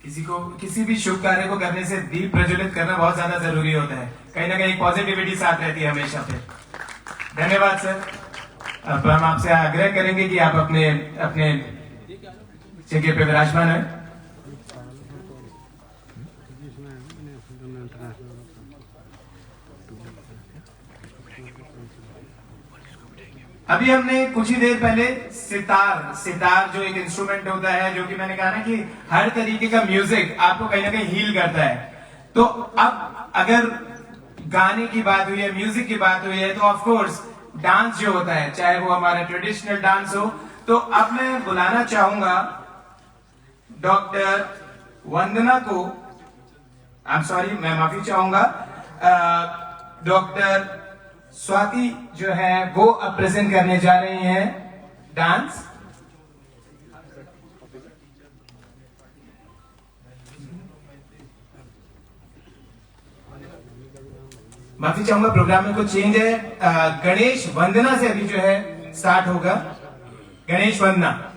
किसी को किसी भी शुभ कार्य को करने से दीप प्रज्वलित करना बहुत ज्यादा जरूरी होता है। कहीं ना कहीं पॉजिटिविटी साथ रहती है हमेशा पे। धन्यवाद सर। अब हम आपसे आग्रह करेंगे कि आप अपने अपने जगह पे विराजमान है। अभी हमने कुछ ही देर पहले सितार जो एक इंस्ट्रूमेंट होता है, जो कि मैंने कहा ना कि हर तरीके का म्यूजिक आपको कहीं ना कहीं हील करता है। तो अब अगर गाने की बात हुई है, म्यूजिक की बात हुई है, तो ऑफ कोर्स डांस जो होता है, चाहे वो हमारा ट्रेडिशनल डांस हो, तो अब मैं बुलाना चाहूंगा डॉक्टर वंदना को। आई एम सॉरी, मैं माफी चाहूंगा। डॉक्टर स्वाति जो है वो अब प्रेजेंट करने जा रही हैं डांस। माफी चाहूंगा, प्रोग्राम में कुछ चेंज है। गणेश वंदना से अभी जो है स्टार्ट होगा। गणेश वंदना।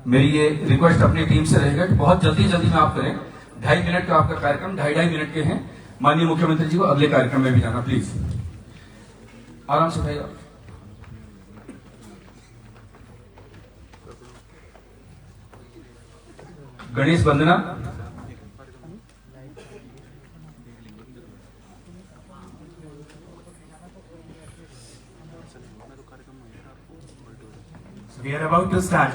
मेरी ये रिक्वेस्ट अपनी टीम से रहेगा कि बहुत जल्दी में आप करें। 2.5 मिनट का आपका कार्यक्रम 2.5 मिनट के हैं। माननीय मुख्यमंत्री जी को अगले कार्यक्रम में भी जाना, प्लीज आराम से उठाइए। गणेश वंदना। We are about to start.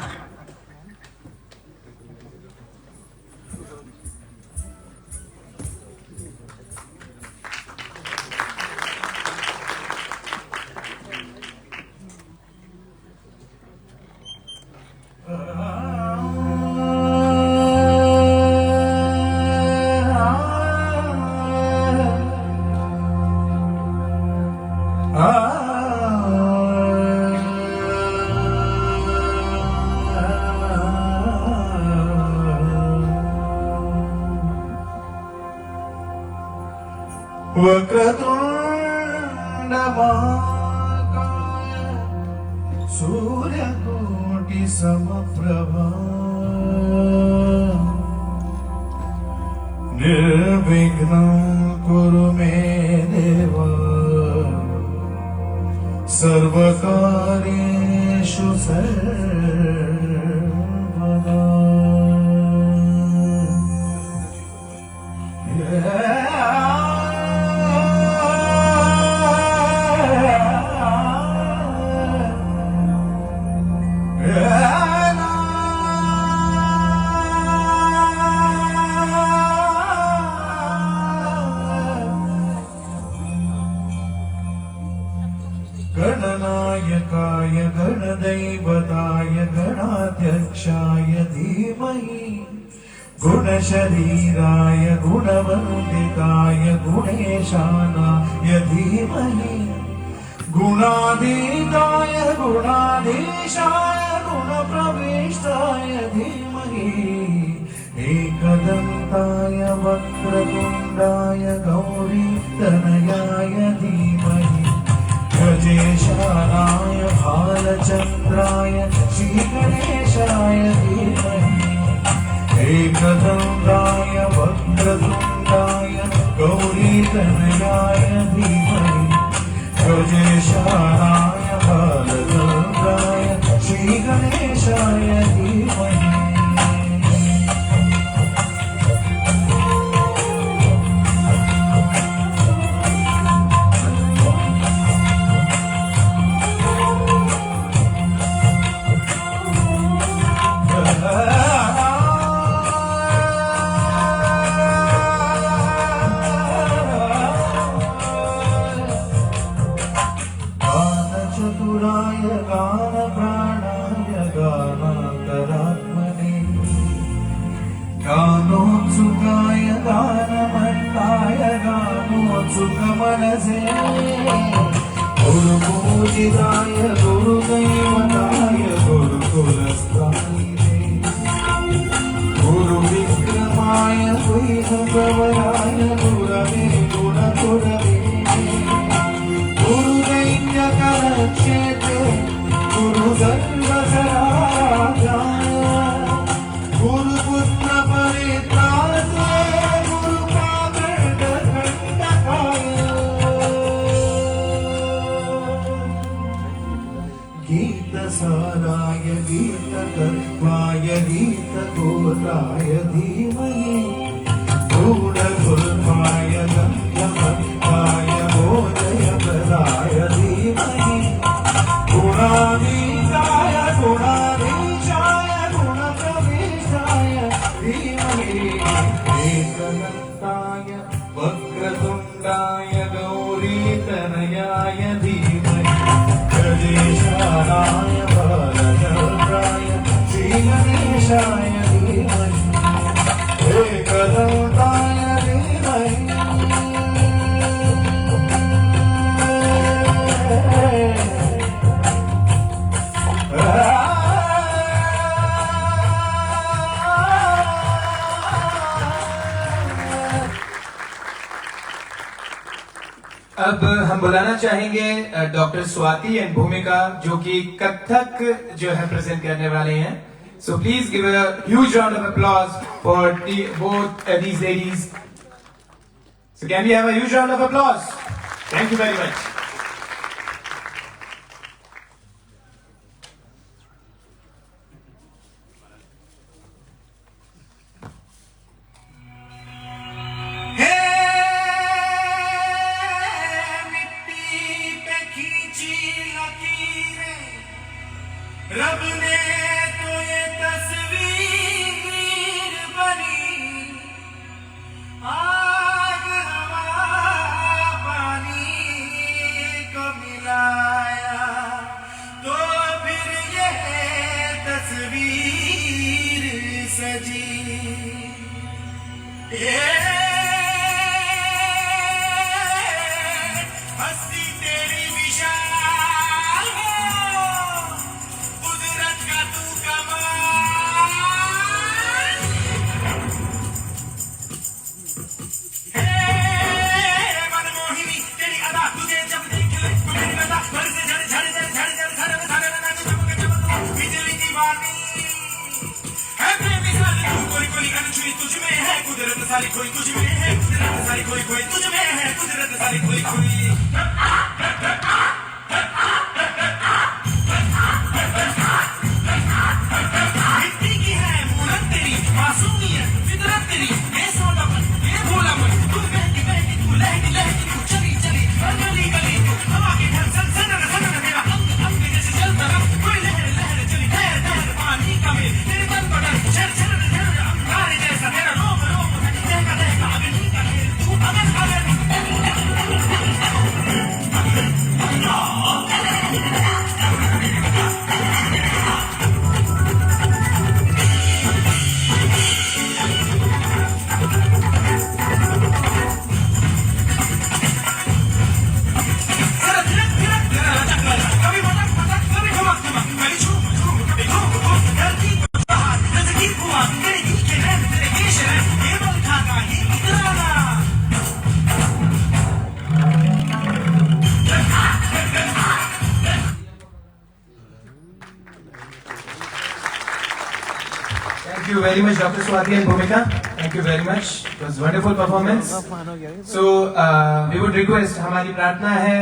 Vakratunda महाकाय सूर्यकोटि समप्रभा निर्विघ्नं कुरु मे देव सर्वकार्येषु सर्वदा। गणनायकाय गणदैवताय गणाध्यक्षाय धीमहि गुणशरीराय गुणवन्दिताय गुणेशानाय धीमहि गुणाधीताय गुणाधीशाय गुणप्रविष्टाय धीमहि एकदन्ताय वक्रतुण्डाय गौरीतनयाय धीमहि गजेशानाय भालचन्द्राय श्रीगणेशाय धीमहि एकदन्ताय वक्रतुण्डाय गौरीतनयाय धीमहि गजेशानाय भालचन्द्राय श्रीगणेशाय धीमहि। गानप्राणाय गानान्तरात्मने गानोत्सुकाय गानमत्ताय गानोत्सुकमनसे गुरुपूजिताय गुरुदैवताय गुरुकुलस्थायिने गुरुविक्रमाय गुरुप्रवराय गुरवे गुरुकुलमे गुणकुलमे गुरुदैन्यकरक्षेत्रे गुरुसर्वसराजाय गुरुपुत्रपरित्रात्रे गुरुपादखण्डकाय गीतसाराय गीततत्त्वाय गीतगोत्राय धीमहि गूढगुल्माय गन्धमत्ताय बोधयप्रदाय धीमहि गुणाधीशाय गुणाधीशाय गुणप्रविष्टाय धीमहि एकदन्ताय वक्रतुण्डाय गौरीतनयाय धीमहि गजेशानाय बालचन्द्राय श्रीगणेशाय धीमहि एकदन्ताय धीमहि अब हम बुलाना चाहेंगे डॉक्टर स्वाति एंड भूमिका जो कि कथक जो है प्रेजेंट करने वाले हैं. So please give a huge round of applause for both these ladies. So can we have a huge round of applause. Thank you very much. रब ने तो ये तस्वीर बनी आग हवा पानी को मिलाया तो फिर ये तस्वीर सजी. ये हस्ती तेरी विशाल कुदरत का तू कमाल मनमोहिनी तेरी अदा तुझे जब देख ले मेरी अदा घर से झड़ झड़ झड़ झड़ झड़ झड़ झड़ चमक चमक बिजली की वाणी है प्रेमी सारी तू कोई कोई अनछुई तुझ में है कुदरत सारी कोई तुझ में है कुदरत सारी कोई कोई तुझ में है कुदरत सारी कोई कोई. मिट्टी की है मूरत तेरी मासूमियत फितरत तेरी बेसौदापन बेभोलापन तू बहकी बहकी तू लहकी लहकी तू चली चली गली गली तू हवा के ढल सन सनन सनन मेरा अंग अंग जैसे जलता रहा कोई लहर लहर चली ठहर ठहर पानी का मेल तेरे तन पर डर झर झर झर अंगारे जैसा तेरा रोम रोम दहका दहका अग्नि का खेल तू अगर अगर कभी मटक मटक कभी धमक धमक कभी झूम झूम कभी घूम घूम धरती को बाहर नजदीक हुआ तेरे दिल के रैन तेरे केश रैन केवल खाका ही इतराना. Thank you very much, Dr. Swati and Bhumika. Thank you very much. It was wonderful performance. So we would request, हमारी प्रार्थना है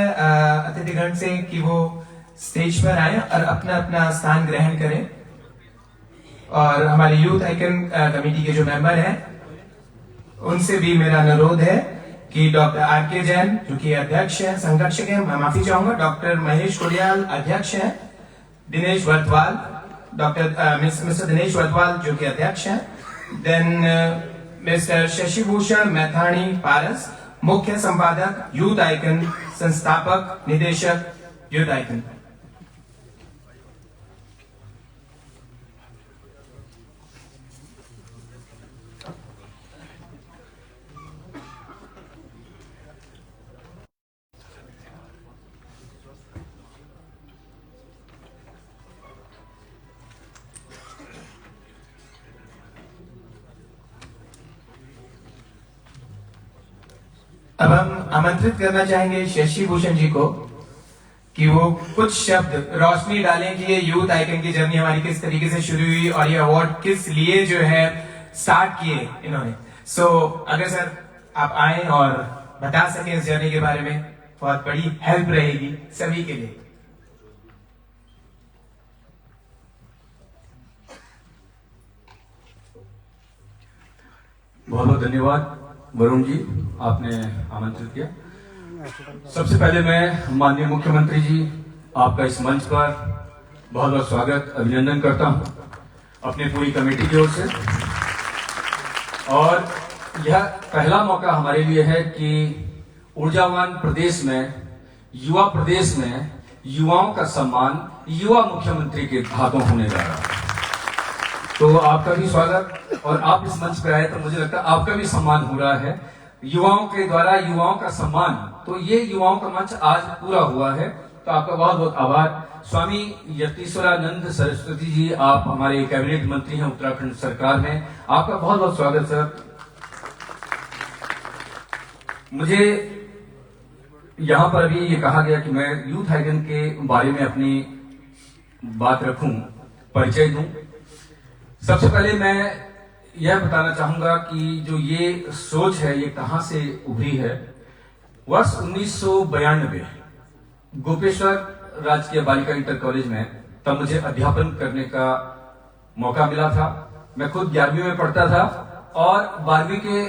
अतिथिगण से कि वो स्टेज पर आए और अपना अपना स्थान ग्रहण करें. और हमारे यूथ आइकन कमेटी के जो मेंबर हैं उनसे भी मेरा अनुरोध है कि डॉक्टर आर.के. जैन जो कि अध्यक्ष हैं, संरक्षक हैं, मैं माफी चाहूंगा, डॉक्टर महेश कोलियाल अध्यक्ष हैं, दिनेश वर्तवाल डॉक्टर मिस्टर दिनेश वर्तवाल जो कि अध्यक्ष हैं, देन मिस्टर शशिभूषण मैथाणी पारस मुख्य संपादक यूथ आइकन, संस्थापक निदेशक यूथ आइकन. अब हम आमंत्रित करना चाहेंगे शशि भूषण जी को कि वो कुछ शब्द रोशनी डालें कि ये यूथ आइकन की जर्नी हमारी किस तरीके से शुरू हुई और ये अवार्ड किस लिए जो है स्टार्ट किए इन्होंने। सो अगर सर आप आए और बता सकें इस जर्नी के बारे में, बहुत बड़ी हेल्प रहेगी सभी के लिए। बहुत बहुत धन्यवाद वरुण जी, आपने आमंत्रित किया। सबसे पहले मैं माननीय मुख्यमंत्री जी आपका इस मंच पर बहुत बहुत स्वागत अभिनंदन करता हूं अपनी पूरी कमेटी की ओर से। और यह पहला मौका हमारे लिए है कि ऊर्जावान प्रदेश में, युवा प्रदेश में युवाओं का सम्मान युवा मुख्यमंत्री के हाथों होने जा रहा है। तो आपका भी स्वागत, और आप इस मंच पे आए तो मुझे लगता है आपका भी सम्मान हो रहा है युवाओं के द्वारा, युवाओं का सम्मान। तो ये युवाओं का मंच आज पूरा हुआ है, तो आपका बहुत बहुत आभार। स्वामी यतीश्वरानंद सरस्वती जी, आप हमारे कैबिनेट मंत्री हैं उत्तराखंड सरकार में, आपका बहुत बहुत स्वागत सर। मुझे यहां पर अभी ये कहा गया कि मैं यूथ आइकन के बारे में अपनी बात रखूं, परिचय दूं। सबसे पहले मैं यह बताना चाहूंगा कि जो ये सोच है ये कहां से उभरी है। वर्ष 1992 गोपेश्वर राजकीय बालिका इंटर कॉलेज में तब मुझे अध्यापन करने का मौका मिला था। मैं खुद 11वीं में पढ़ता था और 12वीं के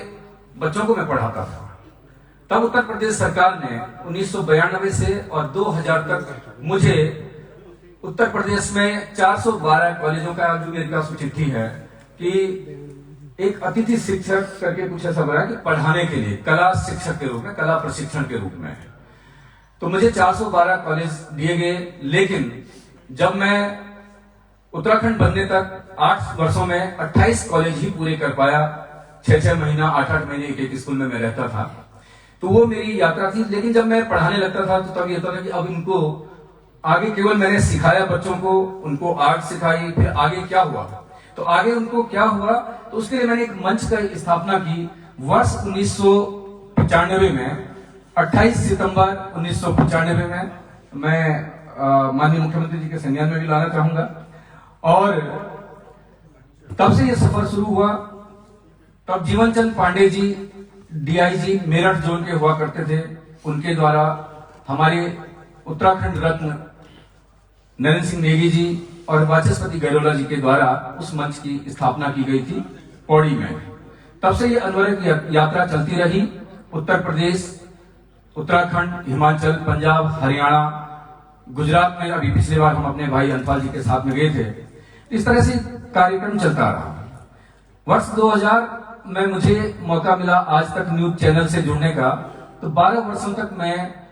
बच्चों को मैं पढ़ाता था। तब उत्तर प्रदेश सरकार ने 1992 से और 2000 तक मुझे उत्तर प्रदेश में 412 कॉलेजों का जो मेरे पास चिट्ठी है कि एक अतिथि शिक्षक करके कुछ ऐसा बना कि पढ़ाने के लिए, कला शिक्षक के रूप में, कला प्रशिक्षण के रूप में। तो मुझे 412 कॉलेज दिए गए, लेकिन जब मैं उत्तराखंड बनने तक 8 वर्षों में 28 कॉलेज ही पूरे कर पाया। 6-6 महीना, 8-8 महीने एक स्कूल में मैं रहता था। तो वो मेरी यात्रा थी। लेकिन जब मैं पढ़ाने लगता था तो तब ये होता था कि अब इनको आगे केवल मैंने सिखाया बच्चों को, उनको आर्ट सिखाई, फिर आगे क्या हुआ, तो आगे उनको क्या हुआ, तो उसके लिए मैंने एक मंच का स्थापना की। वर्ष 1995 में 28 सितंबर 1995 में मैं माननीय मुख्यमंत्री जी के संज्ञान में भी लाना चाहूंगा। और तब से ये सफर शुरू हुआ। तब जीवन चंद पांडे जी डीआईजी मेरठ जोन के हुआ करते थे, उनके द्वारा हमारे उत्तराखंड रत्न नरेंद्र सिंह नेगी जी और वाचस्पति गैरोला जी के द्वारा उस मंच की स्थापना की गई थी पौड़ी में। तब से ये अनवरत यात्रा चलती रही। उत्तर प्रदेश, उत्तराखंड, हिमाचल, पंजाब, हरियाणा, गुजरात में अभी पिछली बार हम अपने भाई अनपाल जी के साथ में गए थे। इस तरह से कार्यक्रम चलता रहा। वर्ष 2000 में मुझे मौका मिला आज तक न्यूज चैनल से जुड़ने का। तो 12 वर्षों तक मैं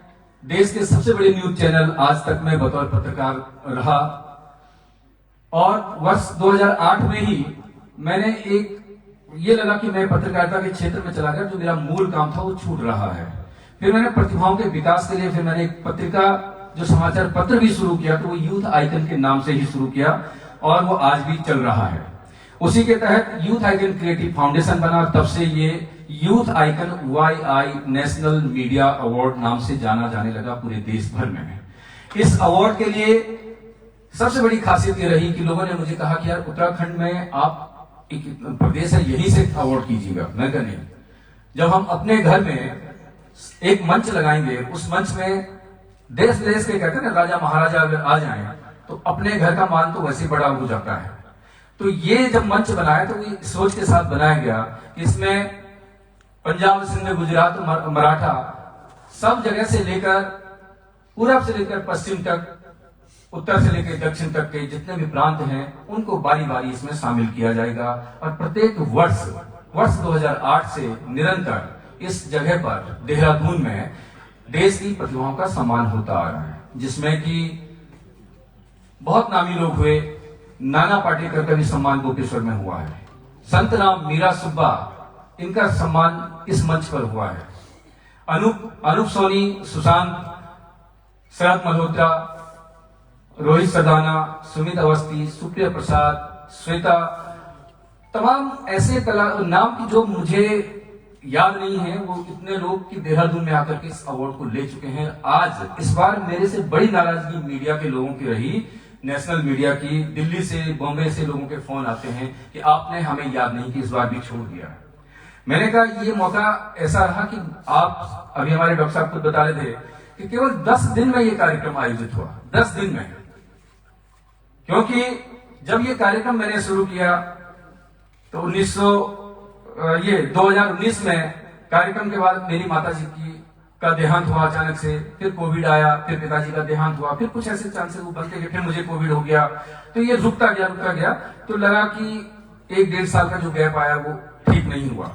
देश के सबसे बड़े न्यूज चैनल आज तक मैं बतौर पत्रकार रहा। और वर्ष 2008 में ही मैंने ये लगा कि मैं पत्रकारिता के क्षेत्र में चला गया, जो मेरा मूल काम था वो छूट रहा है। फिर मैंने प्रतिभाओं के विकास के लिए फिर मैंने एक पत्रिका, जो समाचार पत्र भी शुरू किया, तो वो यूथ आइकन के नाम से ही शुरू किया और वो आज भी चल रहा है। उसी के तहत यूथ आइकन क्रिएटिव फाउंडेशन बना। तब से ये youth icon YI national media award नाम से जाना जाने लगा पूरे देश भर में। इस अवार्ड के लिए सबसे बड़ी खासियत ये रही कि लोगों ने मुझे कहा कि यार उत्तराखंड में आप एक प्रदेश है, यहीं से अवार्ड कीजिएगा। मैं कहा नहीं, जब हम अपने घर में एक मंच लगाएंगे, उस मंच में देश विदेश के कहते हैं ना राजा महाराजा अगर आ जाएं तो अपने घर का मान तो वैसे बड़ा हो जाता है। तो ये जब मंच बनाया तो ये सोच के साथ बनाया गया कि इसमें पंजाब, सिंध, गुजरात, मराठा, सब जगह से लेकर पूरब से लेकर पश्चिम तक, उत्तर से लेकर दक्षिण तक के जितने भी प्रांत हैं उनको बारी बारी इसमें शामिल किया जाएगा। और प्रत्येक वर्ष 2008 से निरंतर इस जगह पर देहरादून में देश की प्रतिभाओं का सम्मान होता आ रहा है, जिसमें कि बहुत नामी लोग हुए। नाना पाटेकर का भी सम्मान गोपेश्वर में हुआ है। संत राम, मीरा सुब्बा, इनका सम्मान इस मंच पर हुआ है। अनूप सोनी, सुशांत, शरद मल्होत्रा, रोहित सदाना, सुमित अवस्थी, सुप्रिया प्रसाद, श्वेता, तमाम ऐसे कला नाम की जो मुझे याद नहीं है वो कितने लोग कि देहरादून में आकर के इस अवार्ड को ले चुके हैं। आज इस बार मेरे से बड़ी नाराजगी मीडिया के लोगों की रही, नेशनल मीडिया की। दिल्ली से, बॉम्बे से लोगों के फोन आते हैं कि आपने हमें याद नहीं कि इस बार भी छोड़ दिया। मैंने कहा ये मौका ऐसा रहा कि आप, अभी हमारे डॉक्टर साहब खुद बता रहे थे कि केवल 10 दिन में ये कार्यक्रम आयोजित हुआ, 10 दिन में। क्योंकि जब ये कार्यक्रम मैंने शुरू किया तो 2019 में कार्यक्रम के बाद मेरी माता जी का देहांत हुआ अचानक से, फिर कोविड आया, फिर पिताजी का देहांत हुआ, फिर कुछ ऐसे चांसेस वो बनते गए, फिर मुझे कोविड हो गया। तो ये रुकता गया। तो लगा कि 1-1.5 साल का जो गैप आया वो ठीक नहीं हुआ।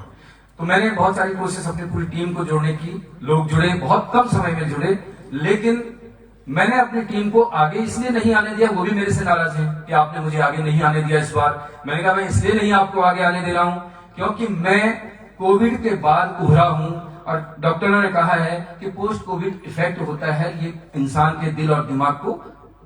तो मैंने बहुत सारी कोशिश अपनी पूरी टीम को जोड़ने की, लोग जुड़े, बहुत कम समय में जुड़े, लेकिन मैंने अपनी टीम को आगे इसलिए नहीं आने दिया, वो भी मेरे से नाराज हैं कि आपने मुझे आगे नहीं आने दिया इस बार। मैंने कहा मैं इसलिए नहीं आपको आगे आने दे रहा हूं क्योंकि मैं कोविड के बाद उभरा हूं और डॉक्टरों ने कहा है कि पोस्ट कोविड इफेक्ट होता है, ये इंसान के दिल और दिमाग को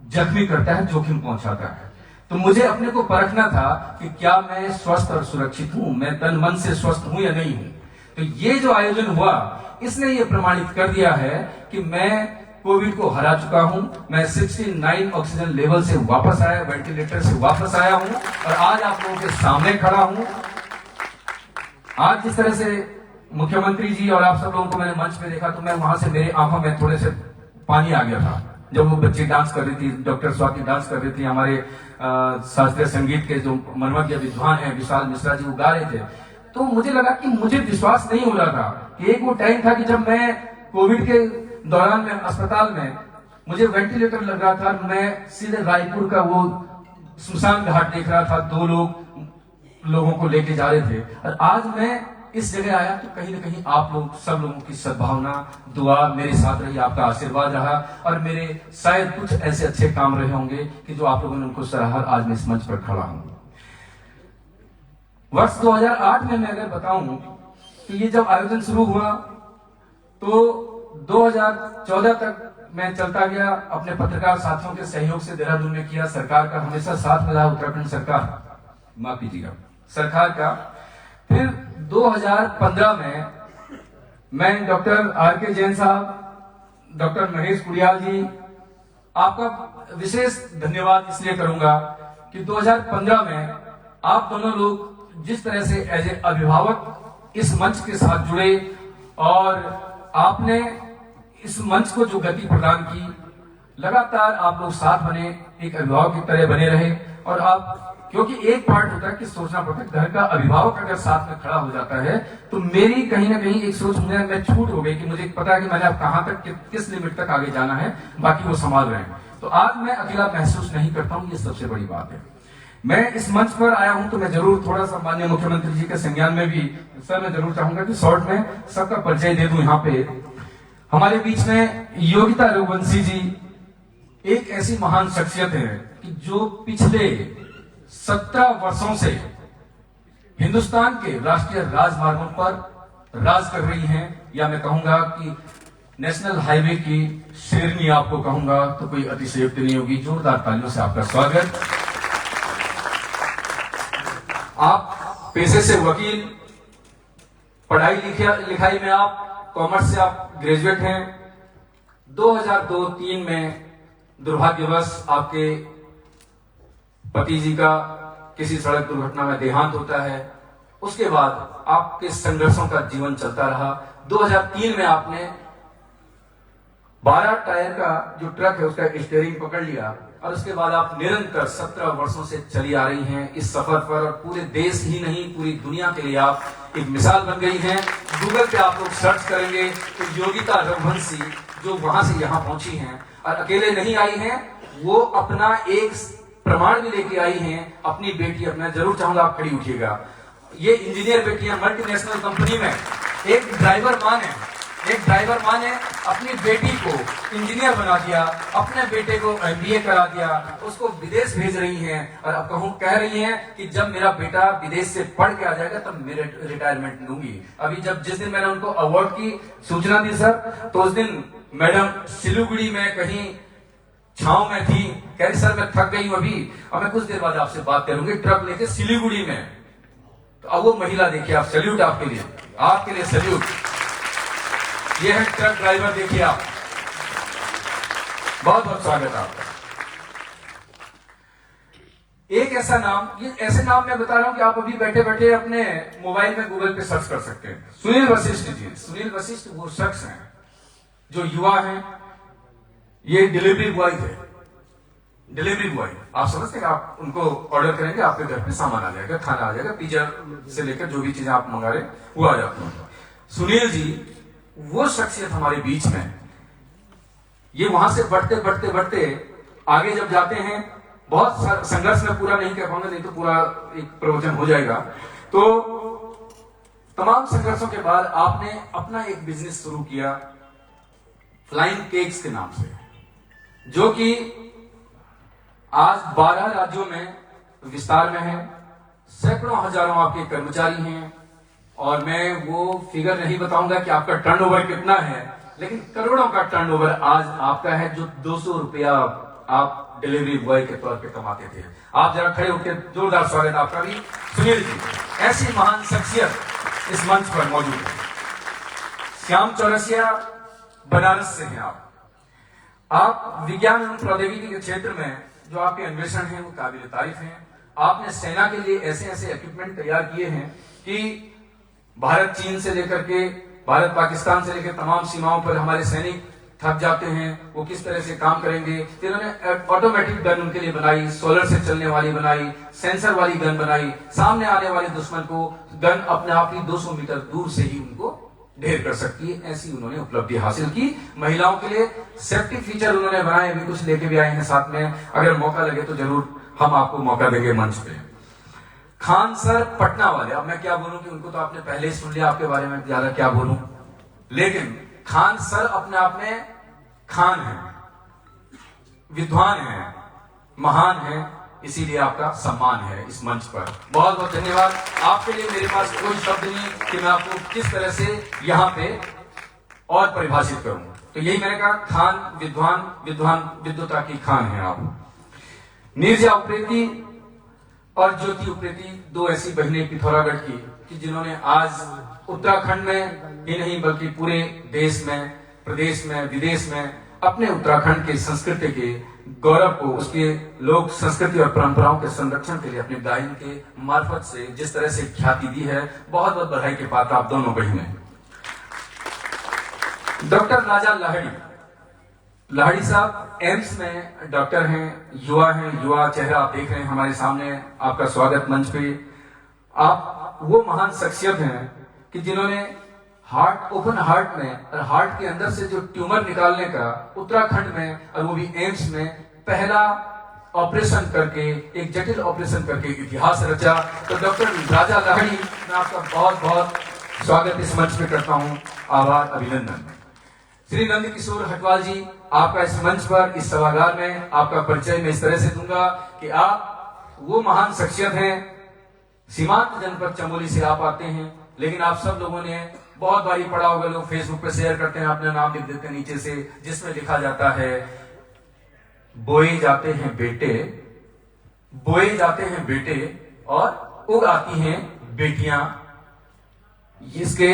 जख्मी करता है, जोखिम पहुंचाता है। तो मुझे अपने को परखना था कि क्या मैं स्वस्थ और सुरक्षित हूं, मैं तन मन से स्वस्थ हूं या नहीं हूं। तो ये जो आयोजन हुआ इसने ये प्रमाणित कर दिया है कि मैं कोविड को हरा चुका हूं। मैं 69 ऑक्सीजन लेवल से वापस आया, वेंटिलेटर से वापस आया हूं और आज आप लोगों के सामने खड़ा हूं। आज जिस तरह से मुख्यमंत्री जी और आप सब लोगों को मैंने मंच पे देखा तो मैं वहां से, मेरी आंखों में थोड़े से पानी आ गया था जब वो बच्ची डांस कर रही थी, डॉक्टर स्वाति डांस कर रही थी, हमारे शास्त्रीय संगीत के जो मनमज्ञ विद्वान हैं विशाल मिश्रा जी वो गा रहे थे। तो मुझे लगा कि मुझे विश्वास नहीं हो रहा था कि एक वो टाइम था कि जब मैं कोविड के दौरान में अस्पताल में मुझे वेंटिलेटर लग रहा था, मैं सीधे रायपुर का वो श्मशान घाट देख रहा था, 2 लोगों को लेके जा रहे थे। और आज मैं इस जगह आया तो कहीं ना कहीं आप लोग, सब लोगों की सद्भावना, दुआ मेरे साथ रही, आपका आशीर्वाद रहा और मेरे शायद कुछ ऐसे अच्छे काम रहे होंगे कि जो आप लोगों ने उनको सराहा। आज मैं इस मंच पर खड़ा हूं। वर्ष 2008 में मैं अगर बताऊं कि ये जब आयोजन शुरू हुआ तो 2014 तक मैं चलता गया, अपने पत्रकार साथियों के सहयोग से देहरादून में किया। सरकार का हमेशा साथ मिला, उत्तराखंड सरकार, माफ कीजिएगा, सरकार का। फिर 2015 में मैं डॉक्टर आर.के. जैन साहब, डॉक्टर महेश कुड़ियाल जी, आपका विशेष धन्यवाद इसलिए करूंगा कि 2015 में आप दोनों लोग जिस तरह से एज ए अभिभावक इस मंच के साथ जुड़े और आपने इस मंच को जो गति प्रदान की, लगातार आप लोग साथ बने, एक अभिभावक की तरह बने रहे। और आप, क्योंकि एक पार्ट होता है कि सोचना पड़ता है, घर का अभिभावक अगर साथ में खड़ा हो जाता है तो मेरी कहीं ना कहीं एक सोच मैं छूट हो गई कि मुझे पता है कि मैंने अब कहां तक, किस लिमिट तक आगे जाना है, बाकी वो संभाल रहे हैं। तो आज मैं अकेला महसूस नहीं करता हूं, ये सबसे बड़ी बात है। मैं इस मंच पर आया हूं तो मैं जरूर थोड़ा सा माननीय मुख्यमंत्री जी के संज्ञान में भी सर मैं जरूर चाहूंगा कि शॉर्ट में सबका परिचय दे दूं। यहाँ पे हमारे बीच में योगिता रघुवंशी जी एक ऐसी महान शख्सियत है कि जो पिछले 17 वर्षों से हिंदुस्तान के राष्ट्रीय राजमार्गों पर राज कर रही हैं, या मैं कहूंगा कि नेशनल हाईवे की शेरनी आपको कहूंगा तो कोई अतिशयोक्ति नहीं होगी। जोरदार तालियों से आपका स्वागत। आप पेशे से वकील, पढ़ाई लिखाई में आप कॉमर्स से आप ग्रेजुएट हैं। 2002-03 में दुर्भाग्यवश आपके पति जी का किसी सड़क दुर्घटना में देहांत होता है। उसके बाद आपके संघर्षों का जीवन चलता रहा। 2003 में आपने 12 टायर का जो ट्रक है उसका स्टीयरिंग पकड़ लिया और उसके बाद आप निरंतर 17 वर्षों से चली आ रही हैं इस सफर पर, और पूरे देश ही नहीं पूरी दुनिया के लिए आप एक मिसाल बन गई हैं। गूगल पे आप लोग सर्च करेंगे तो योगिता रघुवंशी जो वहां से यहाँ पहुंची हैं और अकेले नहीं आई हैं, वो अपना एक प्रमाण भी लेके आई हैं, अपनी बेटी। अपना जरूर चाहूंगा आप खड़ी उठिएगा। ये इंजीनियर बेटी है, मल्टीनेशनल कंपनी में एक ड्राइवर मां ने अपनी बेटी को इंजीनियर बना दिया, अपने बेटे को MBA करा दिया, उसको विदेश भेज रही हैं और अब कह रही हैं कि जब मेरा बेटा विदेश से पढ़ के आ जाएगा तब मेरे रिटायरमेंट लूंगी। अभी जिस दिन मैंने उनको अवार्ड की सूचना दी सर, तो उस दिन मैडम सिलीगुड़ी में कहीं छाव में थी, कह रही सर मैं थक गई हूं अभी और मैं कुछ देर बाद आपसे बात करूंगी, ट्रक लेके सिलीगुड़ी में। तो अब वो महिला देखिए आप, सैल्यूट आपके लिए। आपके लिए सैल्यूट। ये है ट्रक ड्राइवर, देखिए आप, बहुत बहुत स्वागत आपका। एक ऐसा नाम, ये ऐसे नाम मैं बता रहा हूं कि आप अभी बैठे बैठे अपने मोबाइल में गूगल पे सर्च कर सकते हैं। सुनील वशिष्ठ जी। सुनील वशिष्ठ वो शख्स हैं जो युवा हैं, ये डिलीवरी बॉय थे। डिलीवरी बॉय, आप समझते हैं, आप उनको ऑर्डर करेंगे, आपके घर पे सामान आ जाएगा, खाना आ जाएगा, पिज्जा से लेकर जो भी चीजें आप मंगा रहे वो आ जाती है। सुनील जी वो शख्सियत हमारे बीच में, ये वहां से बढ़ते बढ़ते बढ़ते आगे जब जाते हैं, बहुत संघर्ष में पूरा नहीं कह पाऊंगा, नहीं तो पूरा एक प्रवचन हो जाएगा। तो तमाम संघर्षों के बाद आपने अपना एक बिजनेस शुरू किया फ्लाइंग केक्स के नाम से, जो कि आज 12 राज्यों में विस्तार में है। सैकड़ों हजारों आपके कर्मचारी हैं, और मैं वो फिगर नहीं बताऊंगा कि आपका टर्नओवर कितना है, लेकिन करोड़ों का टर्नओवर आज आपका है, जो 200 रुपया आप डिलीवरी बॉय के तौर पे कमाते थे। आप जरा खड़े होकर जोरदार स्वागत आपका भी। सुनील जी, ऐसी महान शख्सियत इस मंच पर मौजूद है। श्याम चौरसिया बनारस से हैं आप विज्ञान एवं प्रौद्योगिकी के क्षेत्र में जो आपके अन्वेषण हैं वो काबिल तारीफ हैं। आपने सेना के लिए ऐसे ऐसे इक्विपमेंट तैयार किए हैं कि भारत चीन से लेकर के, भारत पाकिस्तान से लेकर तमाम सीमाओं पर हमारे सैनिक थक जाते हैं, वो किस तरह से काम करेंगे। तो इन्होंने ऑटोमेटिक गन उनके लिए बनाई, सोलर से चलने वाली बनाई, सेंसर वाली गन बनाई, सामने आने वाले दुश्मन को गन अपने आप ही 200 मीटर दूर से ही उनको ढेर कर सकती है। ऐसी उन्होंने उपलब्धि हासिल की। महिलाओं के लिए सेफ्टी फीचर उन्होंने बनाए, अभी कुछ लेके भी आए हैं साथ में, अगर मौका लगे तो जरूर हम आपको मौका देंगे मंच पे। खान सर पटना वाले, अब मैं क्या बोलूं कि उनको तो आपने पहले ही सुन लिया, आपके बारे में ज्यादा क्या बोलूं, लेकिन खान सर अपने आप में खान है, विद्वान है, महान है, इसीलिए आपका सम्मान है इस मंच पर। बहुत बहुत धन्यवाद आपके लिए। मेरे पास कोई शब्द नहीं कि मैं आपको किस तरह से यहाँ पे और परिभाषित करूं। तो यही मैंने कहा, खान विद्वान, विद्वान विद्वता की खान है आप। नीरजा उप्रेती और ज्योति उप्रेती, दो ऐसी बहनें पिथौरागढ़ की कि जिन्होंने आज उत्तराखंड में ही नहीं बल्कि पूरे देश में, प्रदेश में, विदेश में अपने उत्तराखंड के संस्कृति के गौरव को, उसके लोक संस्कृति और परंपराओं के संरक्षण के लिए अपने गायन के मार्फत से जिस तरह से ख्याति दी है, बहुत बहुत बधाई के पात्र आप दोनों बहनें। डॉक्टर राजा लाहिड़ी, लाहिड़ी साहब एम्स में डॉक्टर हैं, युवा चेहरा आप देख रहे हैं हमारे सामने, आपका स्वागत मंच पे। आप वो महान शख्सियत हैं कि जिन्होंने हार्ट, ओपन हार्ट में और हार्ट के अंदर से जो ट्यूमर निकालने का उत्तराखंड में, और वो भी एम्स में पहला ऑपरेशन करके, एक जटिल ऑपरेशन करके इतिहास रचा। तो डॉक्टर राजा लाहिड़ी, मैं आपका बहुत बहुत स्वागत इस मंच पे करता हूं, आभार, अभिनंदन। श्री नंद किशोर हटवाल जी, आपका इस मंच पर, इस सभागार में आपका परिचय मैं इस तरह से दूंगा कि आप वो महान शख्सियत हैं, सीमांत जनपद चमोली से आप आते हैं, लेकिन आप सब लोगों ने बहुत बारी पढ़ा होगा, लोग फेसबुक पे शेयर करते हैं, अपना नाम लिख देते हैं नीचे से, जिसमें लिखा जाता है, बोए जाते हैं बेटे, बोए जाते हैं बेटे और उग आती हैं बेटियां। इसके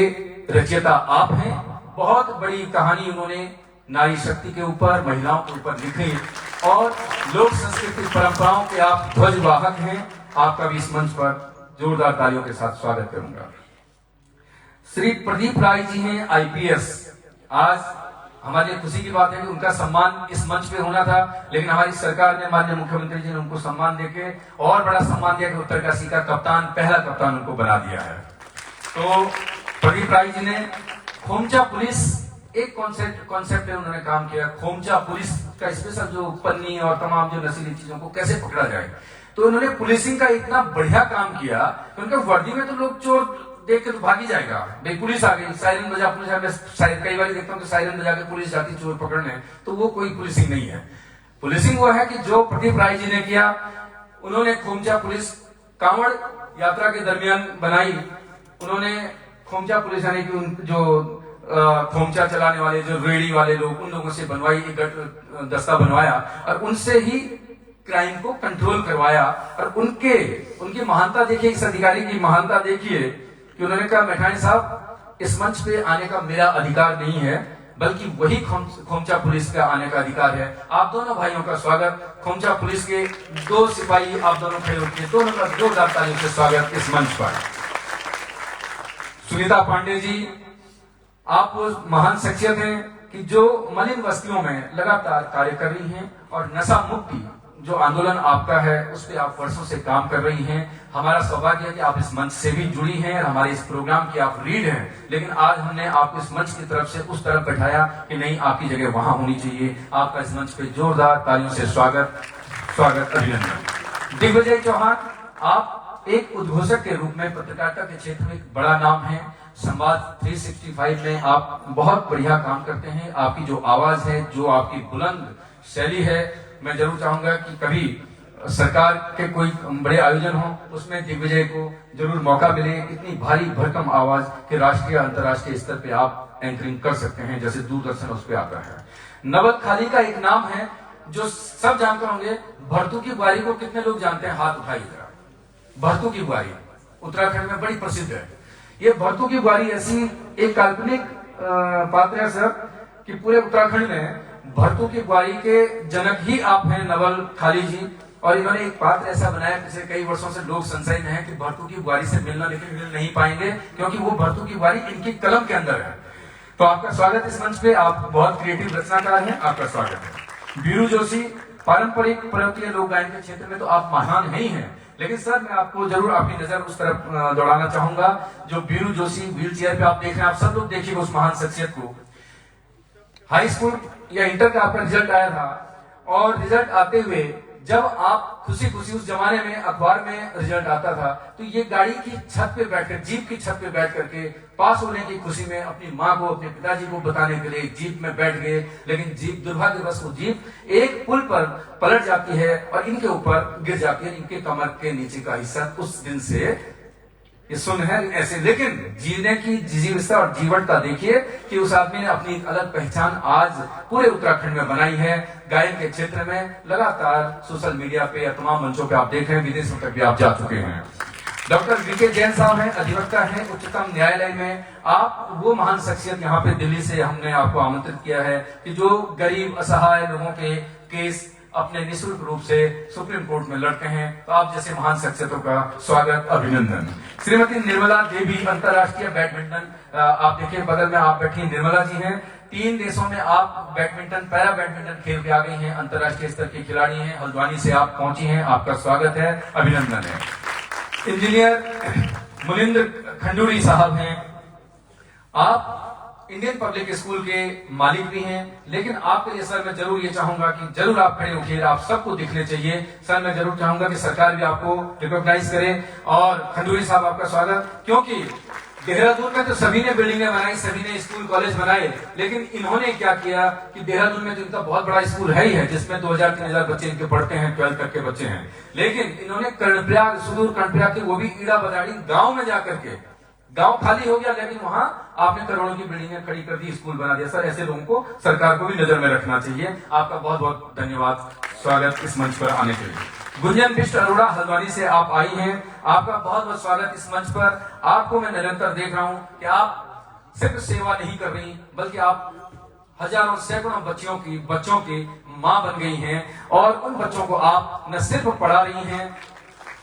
रचयिता आप हैं। बहुत बड़ी कहानी उन्होंने नारी शक्ति के ऊपर, महिलाओं के ऊपर लिखी, और लोक संस्कृति परंपराओं के आप ध्वजवाहक हैं। आपका भी इस मंच पर जोरदार तालियों के साथ स्वागत करूंगा। श्री प्रदीप राय जी हैं आईपीएस। आज हमारे लिए खुशी की बात है कि उनका सम्मान इस मंच पे होना था, लेकिन हमारी सरकार ने, माननीय मुख्यमंत्री जी ने उनको सम्मान देके और बड़ा सम्मान दिया कि उत्तरकाशी का कप्तान, पहला कप्तान उनको बना दिया है। तो प्रदीप राय जी ने खोमचा पुलिस, एक कॉन्सेप्ट पे उन्होंने काम किया, खोमचा पुलिस का स्पेशल, जो पन्नी और तमाम जो नशीली चीजों को कैसे पकड़ा जाए। तो उन्होंने पुलिसिंग का इतना बढ़िया काम किया कि उनके वर्दी में तो लोग चोर देख के तो भागी जाएगा, भाई पुलिस आ गई, सायरन बजा, पुलिस आ गई। कई बार देखता हूँ कि सायरन बजा के पुलिस जाती चोर पकड़ने, तो वो कोई पुलिसिंग नहीं है। पुलिसिंग वो है कि जो प्रदीप राय जी ने किया, उन्होंने खोमचा पुलिस कांवड़ यात्रा के दरमियान बनाई। उन्होंने खोमचा पुलिस यानी कि जो खोमचा चलाने वाले, जो रेडी वाले लोग, उन लोगों से बनवाई, एक दस्ता बनवाया और उनसे ही क्राइम को कंट्रोल करवाया। और उनकी महानता देखिए, इस अधिकारी की महानता देखिए कि उन्होंने कहा, मैठानी साहब इस मंच पे आने का मेरा अधिकार नहीं है, बल्कि वही खोमचा पुलिस का आने का अधिकार है। आप दोनों भाइयों का स्वागत। खोमचा पुलिस के 2 सिपाही आप दोनों खड़े होकर दोनों का जोरदार तालियों से स्वागत इस मंच पर। सुनीता पांडे जी, आप वो महान शख्सियत हैं कि जो मलिन बस्तियों में लगातार कार्य कर रही हैं और नशा मुक्ति जो आंदोलन आपका है उस पर आप वर्षों से काम कर रही हैं। हमारा सौभाग्य है कि आप इस मंच से भी जुड़ी हैं और हमारे इस प्रोग्राम की आप रीड हैं, लेकिन आज हमने आपको इस मंच की तरफ से उस तरफ बैठाया कि नहीं, आपकी जगह वहां होनी चाहिए। आपका इस मंच पे जोरदार तालियों से स्वागत, अभिनंदन। दिग्विजय चौहान, आप एक उद्घोषक के रूप में पत्रकारिता के क्षेत्र में एक बड़ा नाम है। संवाद 365 में आप बहुत बढ़िया काम करते हैं। आपकी जो आवाज है, जो आपकी बुलंद शैली है, मैं जरूर चाहूंगा कि कभी सरकार के कोई बड़े आयोजन हो उसमें दिग्विजय को जरूर मौका मिले। इतनी भारी भरकम आवाज के राष्ट्रीय अंतर्राष्ट्रीय स्तर पे आप एंकरिंग कर सकते हैं, जैसे दूरदर्शन उस पर आता है। नवल खाली का एक नाम है जो सब जानते होंगे। भरतू की बुआरी को कितने लोग जानते हैं? हाथ उठाइएगा। भरतू की बुआरी उत्तराखंड में बड़ी प्रसिद्ध है। ये भरतू की बुआरी ऐसी एक काल्पनिक पात्र है सर कि पूरे उत्तराखंड में भरतू की बुआरी के जनक ही आप हैं, नवल खाली जी। और इन्होंने एक पात्र ऐसा बनाया, पिछले कई वर्षों से लोग संशय में हैं कि भरतू की बुआरी से मिलना, लेकिन मिल नहीं पाएंगे क्योंकि वो भरतू की बुआरी इनकी कलम के अंदर है। तो आपका स्वागत इस मंच पे। आप बहुत क्रिएटिव रचनाकार हैं, आपका स्वागत है। बीरू जोशी, पारंपरिक पर्वतीय लोक गायन के क्षेत्र में तो आप महान ही हैं, लेकिन सर मैं आपको जरूर आपकी नजर उस तरफ दौड़ाना चाहूंगा। जो बीरू जोशी व्हील चेयर पे आप देख रहे हैं, आप सब लोग देखिएगा उस महान शख्सियत को। हाई स्कूल या इंटर का आपका रिजल्ट आया था और रिजल्ट आते हुए जब आप खुशी खुशी, उस जमाने में अखबार में रिजल्ट आता था तो ये गाड़ी की छत पे बैठकर, जीप की छत पे बैठ करके पास होने की खुशी में अपनी माँ को, अपने पिताजी को बताने के लिए जीप में बैठ गए। लेकिन जीप, दुर्भाग्यवश वो जीप एक पुल पर पलट जाती है और इनके ऊपर गिर जाती है। इनके कमर के नीचे का हिस्सा उस दिन से ये सुन है ऐसे, लेकिन जीने की जीवता और जीवटता देखिए कि उस आदमी ने अपनी एक अलग पहचान आज पूरे उत्तराखंड में बनाई है। गायन के क्षेत्र में लगातार सोशल मीडिया पे या तमाम मंचों पे आप देख रहे हैं, विदेशों तक भी आप जा चुके हैं। डॉक्टर वीके जैन साहब हैं, अधिवक्ता हैं उच्चतम न्यायालय में। आप वो महान शख्सियत, यहाँ पे दिल्ली से हमने आपको आमंत्रित किया है कि जो गरीब असहाय लोगों के केस अपने निःशुल्क रूप से सुप्रीम कोर्ट में लड़ते हैं। तो आप जैसे महान शख्सियतों का स्वागत, अभिनंदन। श्रीमती निर्मला देवी, अंतर्राष्ट्रीय बैडमिंटन, आप देखिए बगल में आप बैठी निर्मला जी हैं। 3 देशों में आप बैडमिंटन, पैरा बैडमिंटन खेल के आ गई हैं, अंतर्राष्ट्रीय स्तर की खिलाड़ी हैं। हल्द्वानी से आप पहुंची हैं, आपका स्वागत है, अभिनंदन है। इंजीनियर मुनिंद्र खंडूरी साहब हैं, आप इंडियन पब्लिक स्कूल के मालिक भी हैं, लेकिन आपके लिए सर मैं जरूर ये चाहूंगा कि जरूर आप खड़े उठिए, आप सबको दिखने चाहिए। सर मैं जरूर चाहूंगा कि सरकार भी आपको रिकॉग्नाइज करे। और खंडूरी साहब आपका स्वागत, क्योंकि देहरादून में तो सभी ने बिल्डिंगें बनाई, सभी ने स्कूल कॉलेज बनाए, लेकिन इन्होंने क्या किया कि देहरादून में तो इनका बहुत बड़ा स्कूल है ही है, जिसमें 2000-3000 बच्चे इनके पढ़ते हैं, 12 तक के बच्चे हैं। लेकिन इन्होंने कर्णप्रयाग, सुदूर कर्णप्रयाग के, वो भी ईड़ा बदाड़ी गांव में जाकर के, गांव खाली हो गया लेकिन वहां आपने करोड़ों की बिल्डिंगें खड़ी कर दी, स्कूल बना दिया। सर ऐसे लोगों को सरकार को भी नजर में रखना चाहिए। आपका बहुत बहुत धन्यवाद, स्वागत इस मंच पर आने के लिए। गुंजन बिष्ट अरोड़ा, हल्द्वानी से आप आई हैं, आपका बहुत बहुत स्वागत इस मंच पर। आपको मैं निरंतर देख रहा हूं कि आप सिर्फ सेवा नहीं कर रही, बल्कि आप हजारों सैकड़ों बच्चों की मां बन गई हैं और उन बच्चों को आप न सिर्फ पढ़ा रही हैं,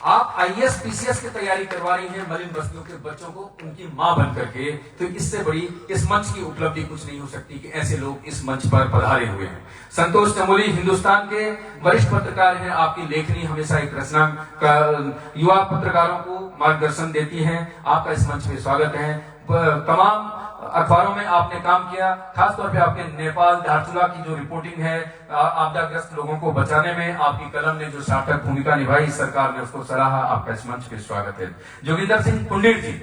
आप IAS PCS की तैयारी करवा रही हैं मलिन बस्तियों के बच्चों को उनकी मां बन करके। तो इससे बड़ी इस मंच की उपलब्धि कुछ नहीं हो सकती कि ऐसे लोग इस मंच पर पधारे हुए हैं। संतोष चमोली हिंदुस्तान के वरिष्ठ पत्रकार हैं, आपकी लेखनी हमेशा एक रचना का युवा पत्रकारों को मार्गदर्शन देती है। आपका इस मंच में स्वागत है। तमाम अखबारों में आपने काम किया, खासतौर पे आपने नेपाल धारचूला की जो रिपोर्टिंग है, आपदाग्रस्त लोगों को बचाने में आपकी कलम ने जो सार्थक भूमिका निभाई, सरकार ने उसको सराहा। आपका इस मंच पे स्वागत है। जोगिंदर सिंह कुंडीर जी,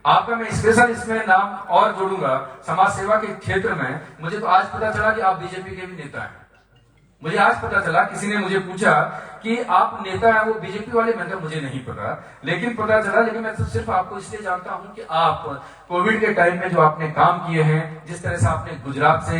आपका मैं स्पेशल इसमें नाम और जोड़ूंगा। समाज सेवा के क्षेत्र में मुझे तो आज पता चला कि आप बीजेपी के भी नेता हैं। मुझे आज पता चला, किसी ने मुझे पूछा कि आप नेता है, वो बीजेपी वाले, मैंने कहा मुझे नहीं पता, लेकिन पता चला। लेकिन मैं तो सिर्फ आपको इसलिए जानता हूं कि आप कोविड के टाइम में जो आपने काम किए हैं, जिस तरह से आपने गुजरात से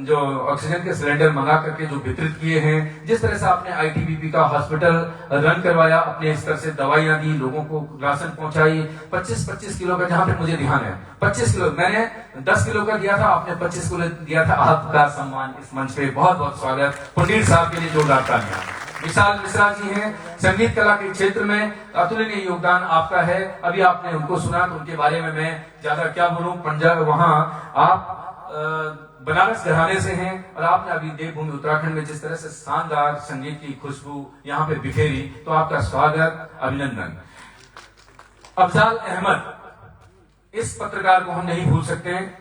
जो ऑक्सीजन के सिलेंडर मंगा करके जो वितरित किए हैं, जिस तरह से आपने आईटीबीपी का हॉस्पिटल रन करवाया, अपने स्तर से दवाइयां दी, लोगों को राशन पहुंचाई, 25-25 किलो का, जहां पे मुझे ध्यान है 25 किलो, मैंने 10 किलो का दिया था, आपने 25 किलो दिया था। आपका सम्मान इस मंच पे बहुत बहुत स्वागत। पुनीर साहब के लिए जोरदार तालियां। विशाल मिश्रा जी हैं, संगीत कला के क्षेत्र में अतुलनीय योगदान आपका है। अभी आपने उनको सुना तो उनके बारे में मैं ज्यादा क्या बोलूं। पंजाब, वहां आप बनारस घराने से हैं और आपने अभी देवभूमि उत्तराखंड में जिस तरह से शानदार संगीत की खुशबू यहाँ पे बिखेरी, तो आपका स्वागत, अभिनंदन। अफजाल अहमद, इस पत्रकार को हम नहीं भूल सकते हैं।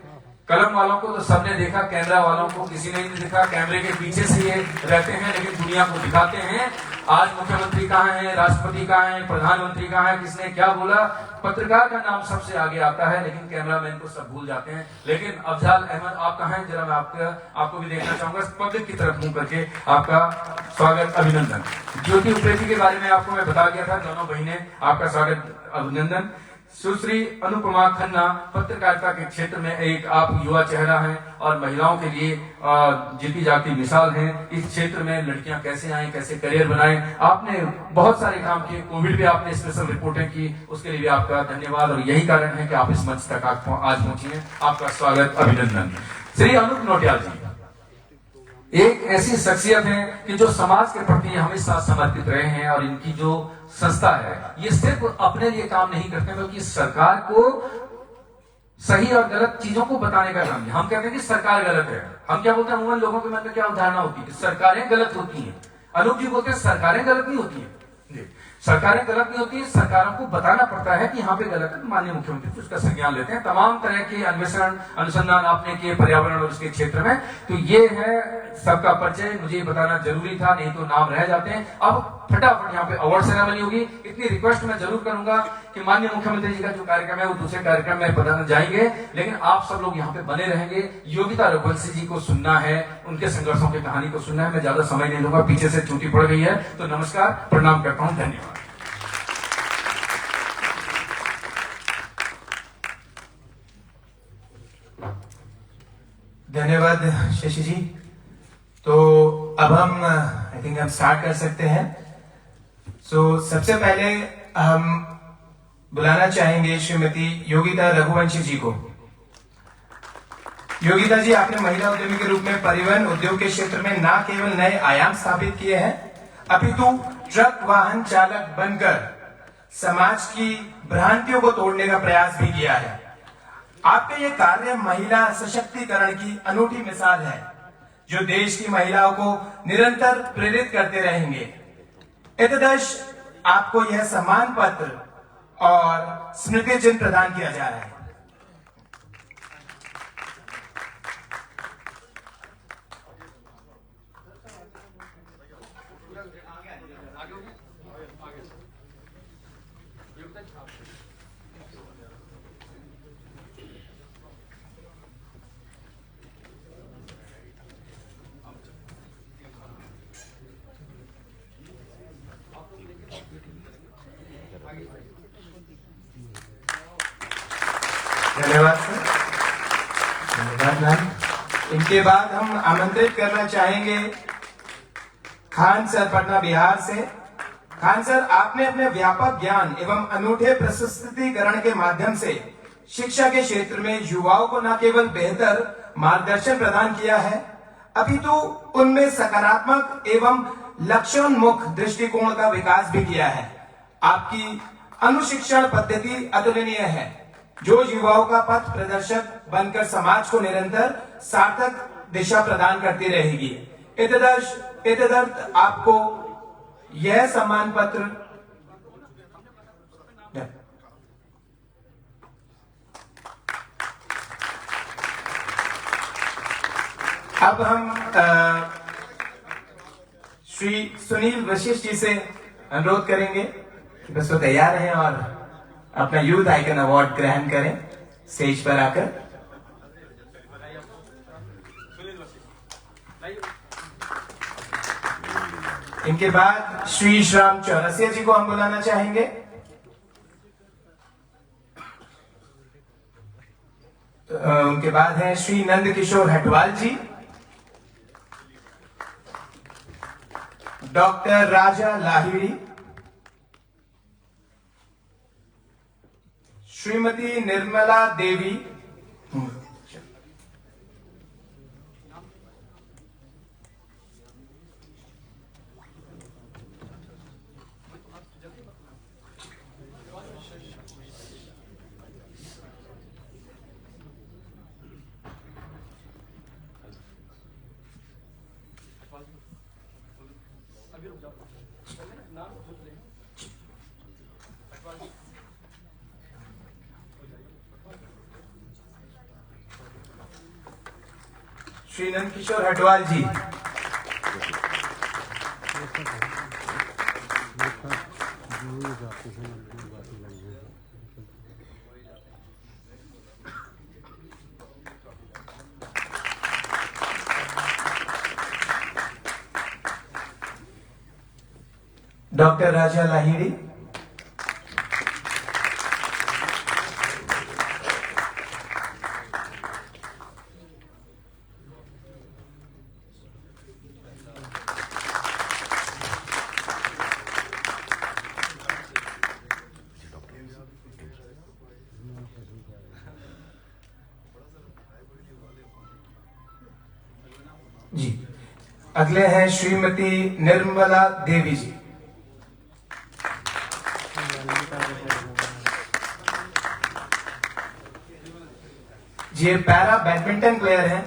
कलम वालों को तो सबने देखा, कैमरा वालों को किसी ने नहीं देखा। कैमरे के पीछे से ये रहते हैं लेकिन दुनिया को दिखाते हैं। आज मुख्यमंत्री कहाँ है, राष्ट्रपति कहाँ है, प्रधानमंत्री कहाँ है, किसने क्या बोला, पत्रकार का नाम सबसे आगे आता है लेकिन कैमरामैन को सब भूल जाते हैं। लेकिन अफजाल अहमद आप कहाँ हैं, जरा मैं आपको भी देखना चाहूंगा। पब्लिक की तरफ मुंह करके आपका स्वागत, अभिनंदन। ज्योति उप्रेती के बारे में आपको मैं बता गया था, दोनों बहनें, आपका स्वागत, अभिनंदन। सुश्री अनुपमा खन्ना, पत्रकारिता के क्षेत्र में एक आप युवा चेहरा हैं और महिलाओं के लिए जीती जाती मिसाल हैं। इस क्षेत्र में लड़कियां कैसे आए, कैसे करियर बनाएं, आपने बहुत सारे काम किए। कोविड पे आपने स्पेशल रिपोर्टें की, उसके लिए भी आपका धन्यवाद और यही कारण है कि आप इस मंच तक आज पहुंची हैं। आपका स्वागत, अभिनंदन। श्री अनूप नोटियाल जी एक ऐसी शख्सियत है कि जो समाज के प्रति हमेशा समर्पित रहे हैं और इनकी जो संस्था है ये सिर्फ अपने लिए काम नहीं करते बल्कि सरकार को सही और गलत चीजों को बताने का काम है। हम कहते हैं कि सरकार गलत है, हम क्या बोलते हैं, अमूमन लोगों के मन में क्या उदाहरणा होती है, सरकारें गलत होती हैं। अनूप जी बोलते हैं सरकारें गलत नहीं होती है, सरकारें गलत नहीं होती है, सरकारों को बताना पड़ता है कि यहाँ पे गलत है। माननीय मुख्यमंत्री उसका संज्ञान लेते हैं। तमाम तरह के अन्वेषण अनुसंधान आपने किए पर्यावरण और उसके क्षेत्र में, तो ये है सबका परिचय। मुझे बताना जरूरी था, नहीं तो नाम रह जाते हैं। अब फटाफट यहाँ पे अवार्ड सेरेमनी होगी। इतनी रिक्वेस्ट मैं जरूर करूंगा कि माननीय मुख्यमंत्री जी का जो कार्यक्रम है वो दूसरे कार्यक्रम में प्रधान जाएंगे, लेकिन आप सब लोग यहाँ पे बने रहेंगे। योगिता रघुवंशी जी को सुनना है, उनके संघर्षों की कहानी को सुनना है। मैं ज्यादा समय नहीं लूंगा, पीछे से छुट्टी पड़ गई है। तो नमस्कार, प्रणाम करता हूँ, धन्यवाद। धन्यवाद शशि जी। तो अब हम आई थिंक हम स्टार्ट कर सकते हैं। सबसे पहले हम बुलाना चाहेंगे श्रीमती योगिता रघुवंशी जी को। योगिता जी, आपने महिला उद्यमी के रूप में परिवहन उद्योग के क्षेत्र में न केवल नए आयाम स्थापित किए हैं, अपितु ट्रक वाहन चालक बनकर समाज की भ्रांतियों को तोड़ने का प्रयास भी किया है। आपका ये कार्य महिला सशक्तिकरण की अनूठी मिसाल है जो देश की महिलाओं को निरंतर प्रेरित करते रहेंगे। एतदर्श आपको यह सम्मान पत्र और स्मृति चिन्ह प्रदान किया जा रहा है। धन्यवाद सर, धन्यवाद मैम। इनके बाद हम आमंत्रित करना चाहेंगे खान सर, पटना बिहार से। खान सर, आपने अपने व्यापक ज्ञान एवं अनूठे प्रस्तुतिकरण के माध्यम से शिक्षा के क्षेत्र में युवाओं को न केवल बेहतर मार्गदर्शन प्रदान किया है, अपितु उनमें सकारात्मक एवं लक्ष्योन्मुख दृष्टिकोण का विकास भी किया है। आपकी अनुशिक्षण पद्धति अतुलनीय है जो युवाओं का पथ प्रदर्शक बनकर समाज को निरंतर सार्थक दिशा प्रदान करती रहेगी। इतदर्थ आपको यह सम्मान पत्र अब हम श्री सुनील वशिष्ठ जी से अनुरोध करेंगे कि बस वो तैयार हैं और अपना यूथ आइकन अवार्ड ग्रहण करें स्टेज पर आकर। इनके बाद श्री श्याम चौरसिया जी को हम बुलाना चाहेंगे। उनके बाद हैं श्री नंद किशोर हटवाल जी, डॉक्टर राजा लाहिड़ी, श्रीमती निर्मला देवी, श्री नंद किशोर हटवाल जी, डॉक्टर राजा लाहिड़ी, जी। अगले हैं श्रीमती निर्मला देवी जी, ये पैरा बैडमिंटन प्लेयर हैं।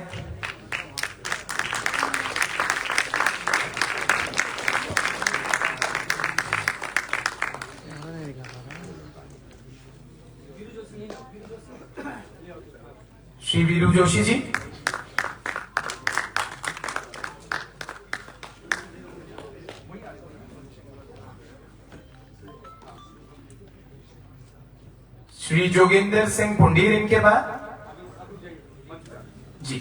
श्री वीरू जोशी जी, श्री जोगिंदर सिंह पुंडीर इनके बाद जी।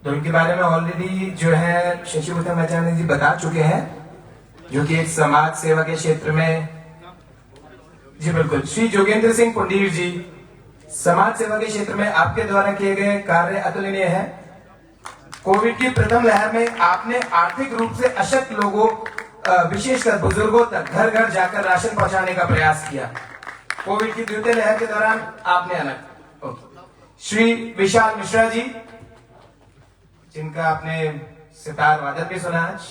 तो इनके बारे में ऑलरेडी जो है शशिभूषण आचार्य जी बता चुके हैं, जो कि एक समाज सेवा के क्षेत्र में, जी बिल्कुल। श्री जोगेंद्र सिंह पुंडीर जी, समाज सेवा के क्षेत्र में आपके द्वारा किए गए कार्य अतुलनीय है। कोविड की प्रथम लहर में आपने आर्थिक रूप से अशक्त लोगों, विशेषकर बुजुर्गों तक घर घर जाकर राशन पहुंचाने का प्रयास किया। कोविड की द्वितीय लहर के दौरान आपने अलग। श्री विशाल मिश्रा जी, जिनका आपने सितार वादन भी सुना आज,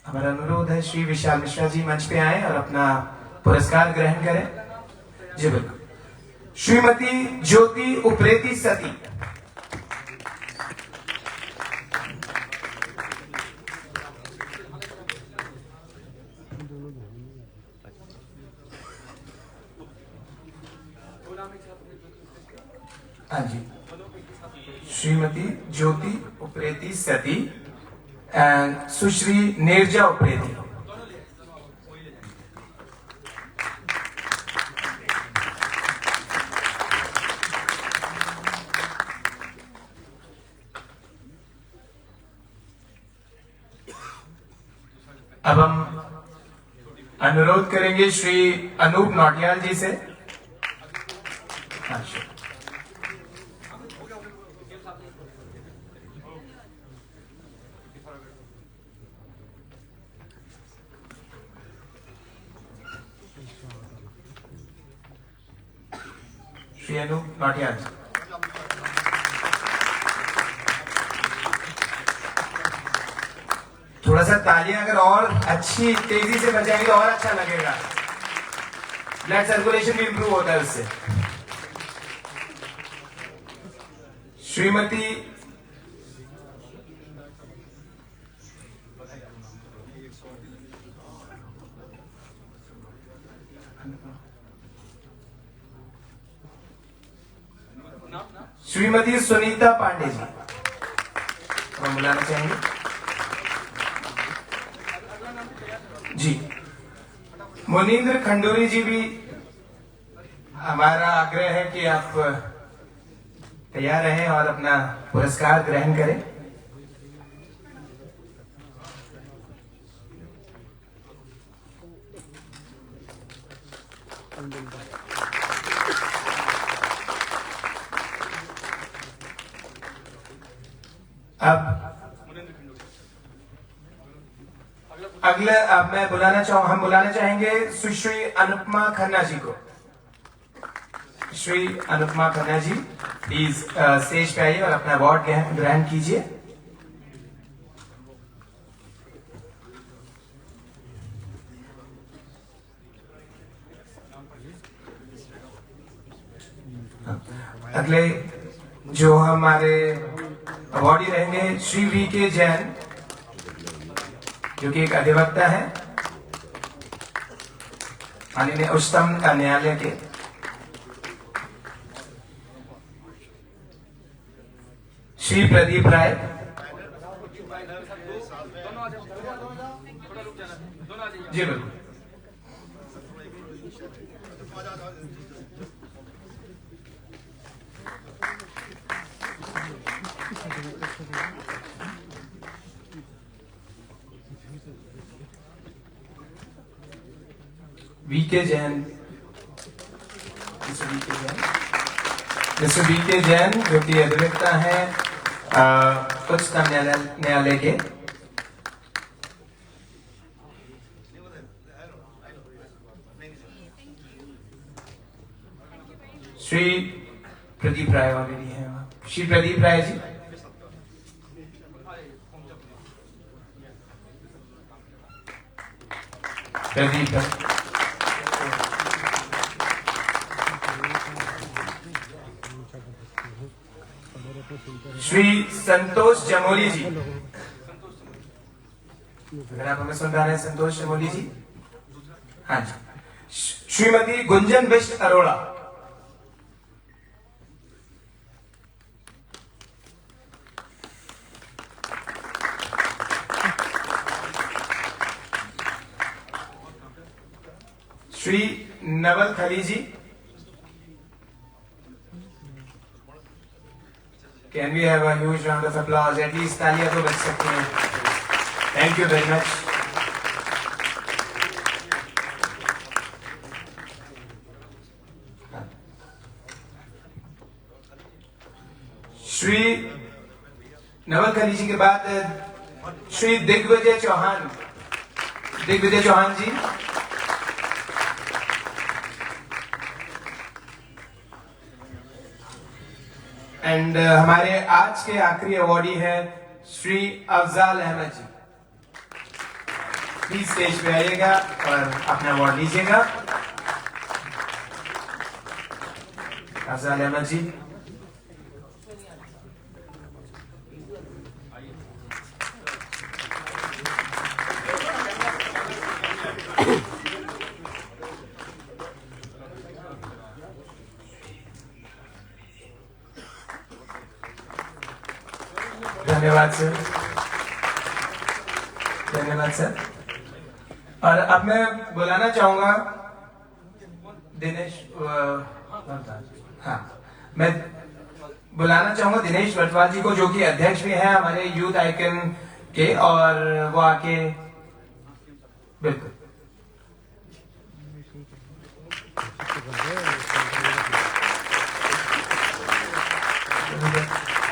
हमारा अनुरोध है श्री विशाल मिश्रा जी मंच पे आए और अपना पुरस्कार ग्रहण करें। जी बिल्कुल। श्रीमती ज्योति उप्रेती सती, हाँ जी, श्रीमती ज्योति उप्रेती सती एंड सुश्री नीरजा उप्रेती। अब हम अनुरोध करेंगे श्री अनूप नौटियाल जी से। अच्छा। श्री अनूप नौटियाल जी, थोड़ा सा तालियां अगर और अच्छी तेजी से बजाएंगे और अच्छा लगेगा। ब्लड सर्कुलेशन भी इंप्रूव होता है उससे। श्रीमती श्रीमती सुनीता पांडे जी, हम बुलाना चाहेंगे जी। मुनींद्र खंडूरी जी भी हमारा आग्रह है कि आप तैयार रहें और अपना पुरस्कार ग्रहण करें। अब हम बुलाना चाहेंगे सुश्री अनुपमा खन्ना जी को। श्री अनुपमा खन्ना जी प्लीज स्टेज पे आइए और अपना अवार्ड ग्रहण कीजिए। अगले जो हमारे अवार्डी रहेंगे श्री वी.के. जैन, जो कि एक अधिवक्ता है माननीय उच्चतम न्यायालय के। श्री प्रदीप राय, जी बिल्कुल। VK. Jain, mister VK. Jain जो कि अधिवक्ता है उच्चतम न्यायालय के। श्री प्रदीप राय ऑलरेडी है। श्री प्रदीप राय जी, प्रदीप राय। श्री संतोष चमोली जी, अगर आप हमें सुन रहे हैं संतोष चमोली जी। हाँ जी। Shrimati Gunjan Bisht Arora, Shri Naval Khali ji, can we have a huge round of applause, at least तालियां तो बज सकती हैं। Thank you very much. Shri Naval Khali ji के बाद श्री दिग्विजय चौहान, दिग्विजय चौहान जी। एंड हमारे आज के आखिरी अवार्डी है श्री अफजाल अहमद जी। प्लीज स्टेज पे आइएगा और अपना अवार्ड लीजिएगा। अफजाल अहमद जी, धन्यवाद सर, धन्यवाद सर। और अब मैं बुलाना चाहूंगा दिनेश, हाँ मैं बुलाना चाहूंगा दिनेश वर्तवाल जी को, जो कि अध्यक्ष भी हैं हमारे यूथ आइकन के, और वो आके बिल्कुल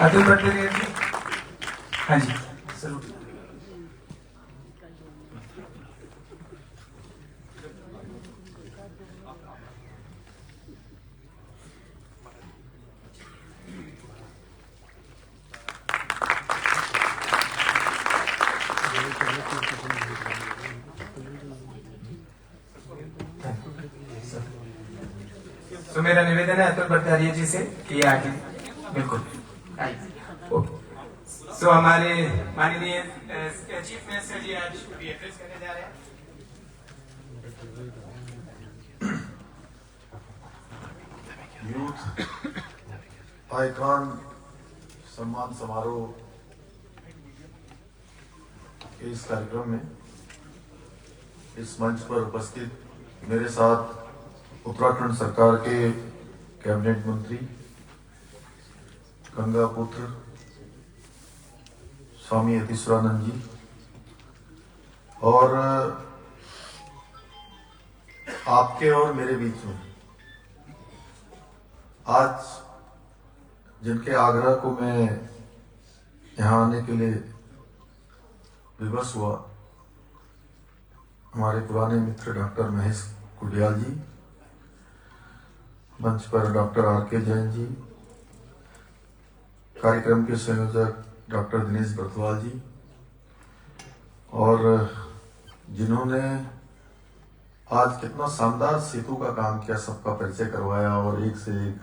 अतुल भट्टाचार्य जी। हाँ जी जरूर। तो मेरा निवेदन है अतुल भट्टाचार्य जी से कि आगे बिल्कुल ओके। सो हमारे माननीय चीफ मिनिस्टर जी आज एड्रेस करने जा रहे हैं। यूथ आइकॉन सम्मान समारोह के इस कार्यक्रम में इस मंच पर उपस्थित मेरे साथ उत्तराखंड सरकार के कैबिनेट मंत्री गंगा पुत्र स्वामी यतीश्वरानंद जी और आपके और मेरे बीच में आज जिनके आग्रह को मैं यहाँ आने के लिए विवश हुआ, हमारे पुराने मित्र डॉक्टर महेश कुडियाल जी, मंच पर डॉक्टर आर.के. जैन जी, कार्यक्रम के संयोजक डॉक्टर दिनेश बर्थवाल जी, और जिन्होंने आज कितना शानदार सेतु का काम किया, सबका परिचय करवाया और एक से एक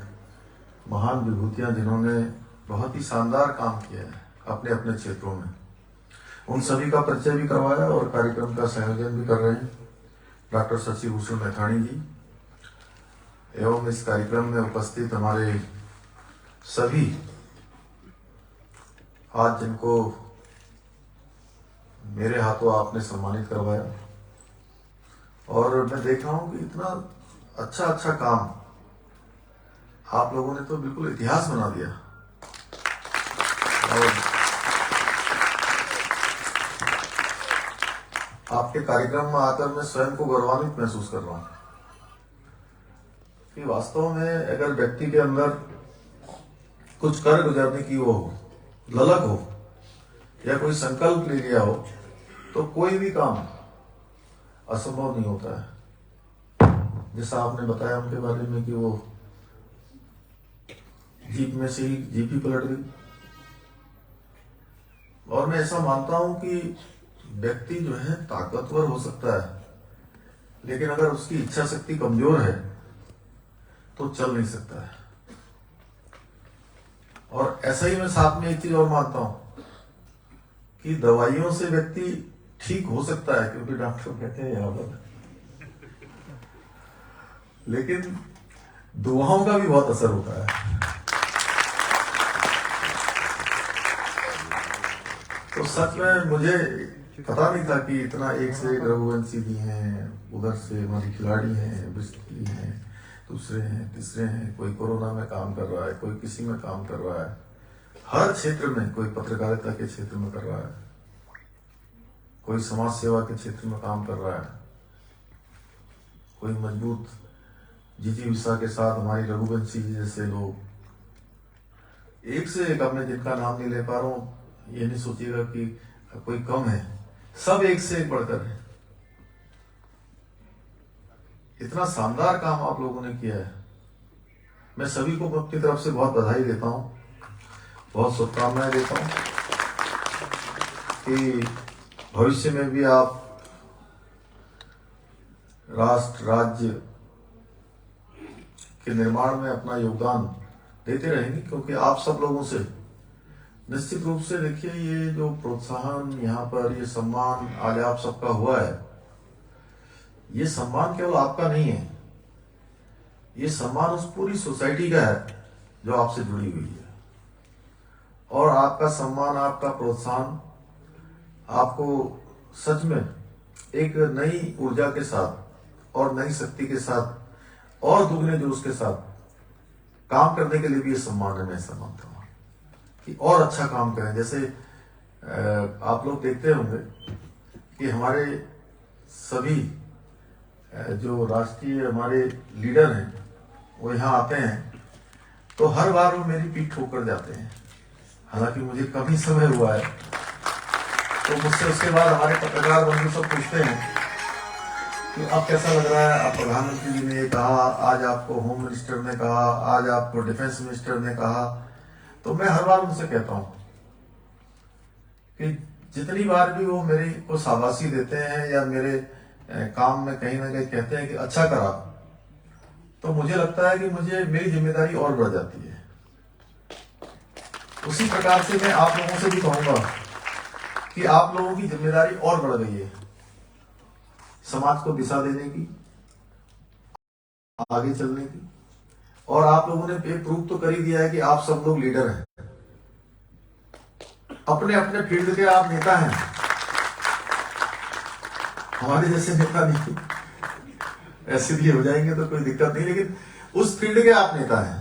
महान विभूतियां जिन्होंने बहुत ही शानदार काम किया है अपने अपने क्षेत्रों में, उन सभी का परिचय भी करवाया और कार्यक्रम का संयोजन भी कर रहे हैं डॉक्टर शशि भूषण मैथानी जी एवं इस कार्यक्रम में उपस्थित हमारे सभी आज जिनको मेरे हाथों आपने सम्मानित करवाया। और मैं देख रहा हूं कि इतना अच्छा काम आप लोगों ने तो बिल्कुल इतिहास बना दिया और आपके कार्यक्रम में आकर मैं स्वयं को गौरवान्वित महसूस कर रहा हूं कि वास्तव में अगर व्यक्ति के अंदर कुछ कर गुजरने की वो हो, ललक हो या कोई संकल्प ले लिया हो तो कोई भी काम असंभव नहीं होता है। जैसा आपने बताया उनके बारे में कि वो जीप में से ही जीप ही पलट गई, और मैं ऐसा मानता हूं कि व्यक्ति जो है ताकतवर हो सकता है लेकिन अगर उसकी इच्छा शक्ति कमजोर है तो चल नहीं सकता है। और ऐसा ही मैं साथ में एक चीज और मानता हूं कि दवाइयों से व्यक्ति ठीक हो सकता है क्योंकि डॉक्टर कहते हैं यहां पर, लेकिन दुआओं का भी बहुत असर होता है। तो सच में मुझे पता नहीं था कि इतना एक से एक रघुवंशी भी हैं, उधर से हमारी खिलाड़ी हैं, बिस्टली हैं, दूसरे हैं, तीसरे हैं, कोई कोरोना में काम कर रहा है, कोई किसी में काम कर रहा है, हर क्षेत्र में, कोई पत्रकारिता के क्षेत्र में कर रहा है, कोई समाज सेवा के क्षेत्र में काम कर रहा है, कोई मजबूत जिजीविषा के साथ हमारी रघुवंशी जी जैसे लोग, एक से एक, अब मैं जिनका नाम नहीं ले पा रहा हूं ये नहीं सोचिएगा कि कोई कम है, सब एक से एक बढ़कर है। इतना शानदार काम आप लोगों ने किया है, मैं सभी को अपनी तरफ से बहुत बधाई देता हूं, बहुत शुभकामनाएं देता हूं कि भविष्य में भी आप राष्ट्र राज्य के निर्माण में अपना योगदान देते रहेंगे, क्योंकि आप सब लोगों से निश्चित रूप से देखिए ये जो प्रोत्साहन यहाँ पर, ये सम्मान आज आप सबका हुआ है, ये सम्मान केवल आपका नहीं है, ये सम्मान उस पूरी सोसाइटी का है जो आपसे जुड़ी हुई है। और आपका सम्मान, आपका प्रोत्साहन आपको सच में एक नई ऊर्जा के साथ और नई शक्ति के साथ और दुगने जोश के साथ काम करने के लिए भी ये सम्मान है। मैं ऐसा मानता हूँ कि और अच्छा काम करें। जैसे आप लोग देखते होंगे कि हमारे सभी जो राष्ट्रीय हमारे लीडर हैं वो यहाँ आते हैं तो हर बार वो मेरी पीठ ठोक कर जाते हैं। हालांकि मुझे कम ही समय हुआ है, तो मुझसे उसके बाद हमारे पत्रकार बंधु सब पूछते हैं कि अब कैसा लग रहा है, आप प्रधानमंत्री जी ने ये कहा, आज आपको होम मिनिस्टर ने कहा, आज आपको डिफेंस मिनिस्टर ने कहा। तो मैं हर बार उनसे कहता हूं कि जितनी बार भी वो मेरी को शाबाशी देते हैं या मेरे काम में कहीं ना कहीं कहते हैं कि अच्छा करा, तो मुझे लगता है कि मुझे मेरी जिम्मेदारी और बढ़ जाती है। उसी प्रकार से मैं आप लोगों से भी कहूंगा कि आप लोगों की जिम्मेदारी और बढ़ गई है, समाज को दिशा देने की, आगे चलने की। और आप लोगों ने प्रूफ तो कर ही दिया है कि आप सब लोग लीडर हैं, अपने अपने फील्ड के आप नेता हैं, हमारे जैसे नेता नहीं। ऐसे भी हो जाएंगे तो कोई दिक्कत नहीं, लेकिन उस फील्ड के आप नेता हैं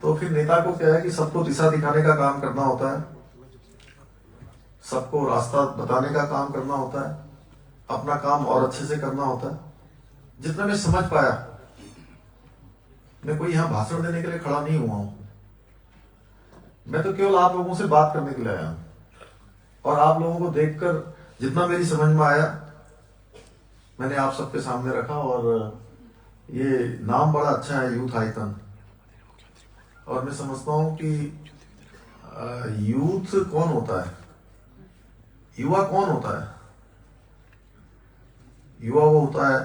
तो फिर नेता को क्या है कि सबको दिशा दिखाने का काम करना होता है, सबको रास्ता बताने का काम करना होता है, अपना काम और अच्छे से करना होता है। जितना मैं समझ पाया, मैं कोई यहां भाषण देने के लिए खड़ा नहीं हुआ हूं, मैं तो केवल आप लोगों से बात करने के लिए आया हूं और आप लोगों को देखकर जितना मेरी समझ में आया मैंने आप सबके सामने रखा। और ये नाम बड़ा अच्छा है, यूथ आइकन, और मैं समझता हूं कि यूथ कौन होता है, युवा कौन होता है? युवा वो होता है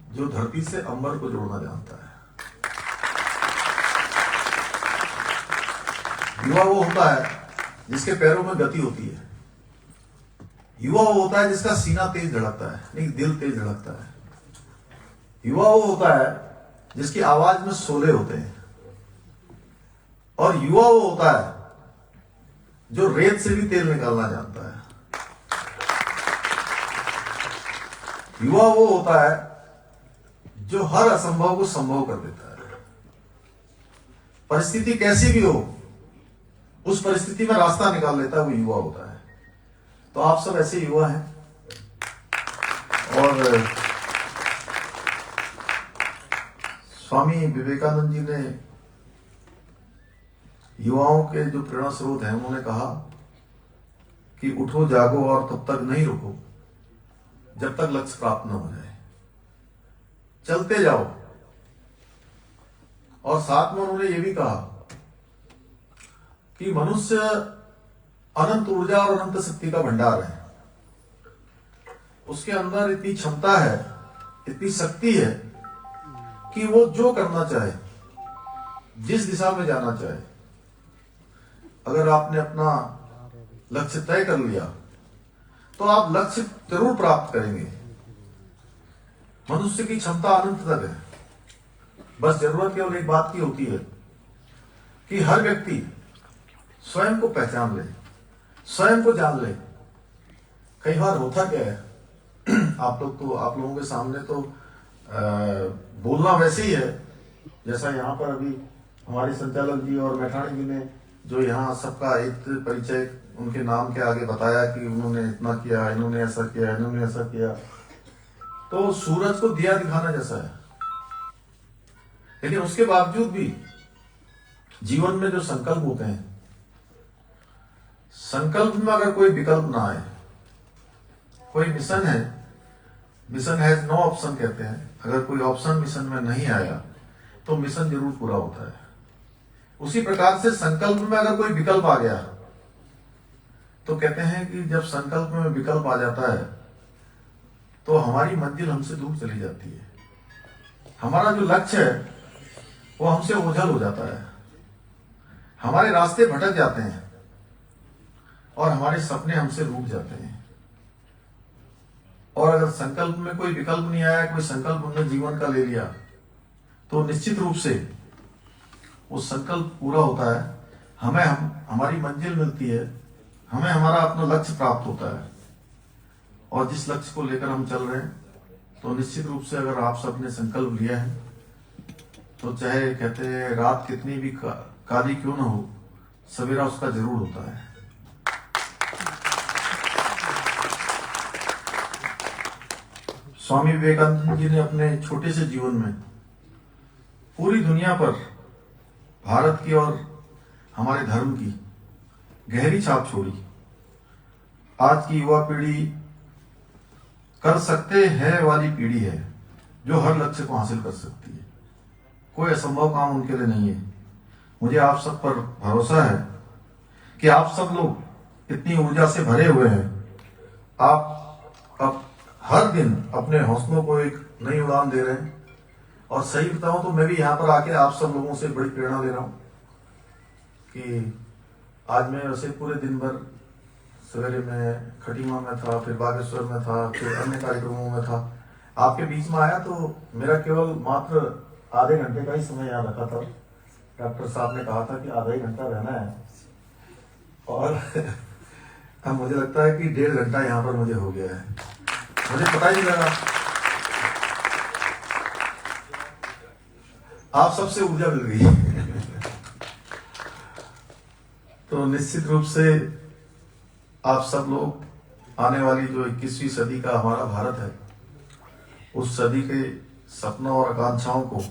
जो धरती से अंबर को जोड़ना जानता है। युवा वो होता है जिसके पैरों में गति होती है। युवा वो होता है जिसका सीना तेज धड़कता है, नहीं दिल तेज धड़कता है। युवा वो होता है जिसकी आवाज में शोले होते हैं। और युवा वो होता है जो रेत से भी तेल निकालना जानता है। युवा वो होता है जो हर असंभव को संभव कर देता है। परिस्थिति कैसी भी हो, उस परिस्थिति में रास्ता निकाल लेता है, वो युवा होता है। तो आप सब ऐसे युवा हैं और स्वामी विवेकानंद जी ने युवाओं के जो प्रेरणा स्रोत हैं, उन्होंने कहा कि उठो जागो और तब तक नहीं रुको जब तक लक्ष्य प्राप्त न हो जाए, चलते जाओ। और साथ में उन्होंने ये भी कहा कि मनुष्य अनंत ऊर्जा और अनंत शक्ति का भंडार है। उसके अंदर इतनी क्षमता है, इतनी शक्ति है कि वो जो करना चाहे, जिस दिशा में जाना चाहे, अगर आपने अपना लक्ष्य तय कर लिया तो आप लक्ष्य जरूर प्राप्त करेंगे। मनुष्य की क्षमता अनंत तक है, बस जरूरत केवल एक बात की होती है कि हर व्यक्ति स्वयं को पहचान ले, स्वयं को जान ले। कई बार होता क्या है, आप लोगों के सामने तो बोलना वैसे ही है जैसा यहाँ पर अभी हमारे संचालक जी और मैठाणी जी ने जो यहाँ सबका एक परिचय उनके नाम के आगे बताया कि उन्होंने इतना किया, इन्होंने ऐसा किया, इन्होंने ऐसा किया, तो सूरज को दिया दिखाना जैसा है। लेकिन उसके बावजूद भी जीवन में जो संकल्प होते हैं, संकल्प में अगर कोई विकल्प ना आए, कोई मिशन है, मिशन हैज नो ऑप्शन कहते हैं, अगर कोई ऑप्शन मिशन में नहीं आया तो मिशन जरूर पूरा होता है। उसी प्रकार से संकल्प में अगर कोई विकल्प आ गया तो कहते हैं कि जब संकल्प में विकल्प आ जाता है तो हमारी मंजिल हमसे दूर चली जाती है, हमारा जो लक्ष्य है वो हमसे ओझल हो जाता है, हमारे रास्ते भटक जाते हैं और हमारे सपने हमसे रूठ जाते हैं। और अगर संकल्प में कोई विकल्प नहीं आया, कोई संकल्प हमने जीवन का ले लिया, तो निश्चित रूप से वो संकल्प पूरा होता है, हमें हमारी मंजिल मिलती है, हमें हमारा अपना लक्ष्य प्राप्त होता है। और जिस लक्ष्य को लेकर हम चल रहे हैं, तो निश्चित रूप से अगर आप सबने संकल्प लिया है तो चाहे कहते हैं रात कितनी भी काली क्यों ना हो, सवेरा उसका जरूर होता है। स्वामी विवेकानंद जी ने अपने छोटे से जीवन में पूरी दुनिया पर भारत की और हमारे धर्म की गहरी छाप छोड़ी। आज की युवा पीढ़ी कर सकते हैं वाली पीढ़ी है जो हर लक्ष्य को हासिल कर सकती है। कोई असंभव काम उनके लिए नहीं है। मुझे आप सब पर भरोसा है कि आप सब लोग इतनी ऊर्जा से भरे हुए हैं। आप अब हर दिन अपने हौसलों को एक नई उड़ान दे रहे हैं। और सही बताऊं तो मैं भी यहाँ पर आके आप सब लोगों से बड़ी प्रेरणा ले रहा हूँ कि आज मैं वैसे पूरे दिन भर सवेरे में खटीमा में था, फिर बागेश्वर में था, फिर अन्य कार्यक्रमों में था। आपके बीच में आया तो मेरा केवल मात्र आधे घंटे का ही समय यहाँ रखा था। डॉक्टर साहब ने कहा था कि आधा ही घंटा रहना है और अब मुझे लगता है कि 1.5 घंटा यहाँ पर मुझे हो गया है। मुझे पता ही नहीं लगा। आप सबसे ऊर्जा मिल गई। तो निश्चित रूप से आप सब लोग आने वाली जो 21वीं सदी का हमारा भारत है, उस सदी के सपनों और आकांक्षाओं को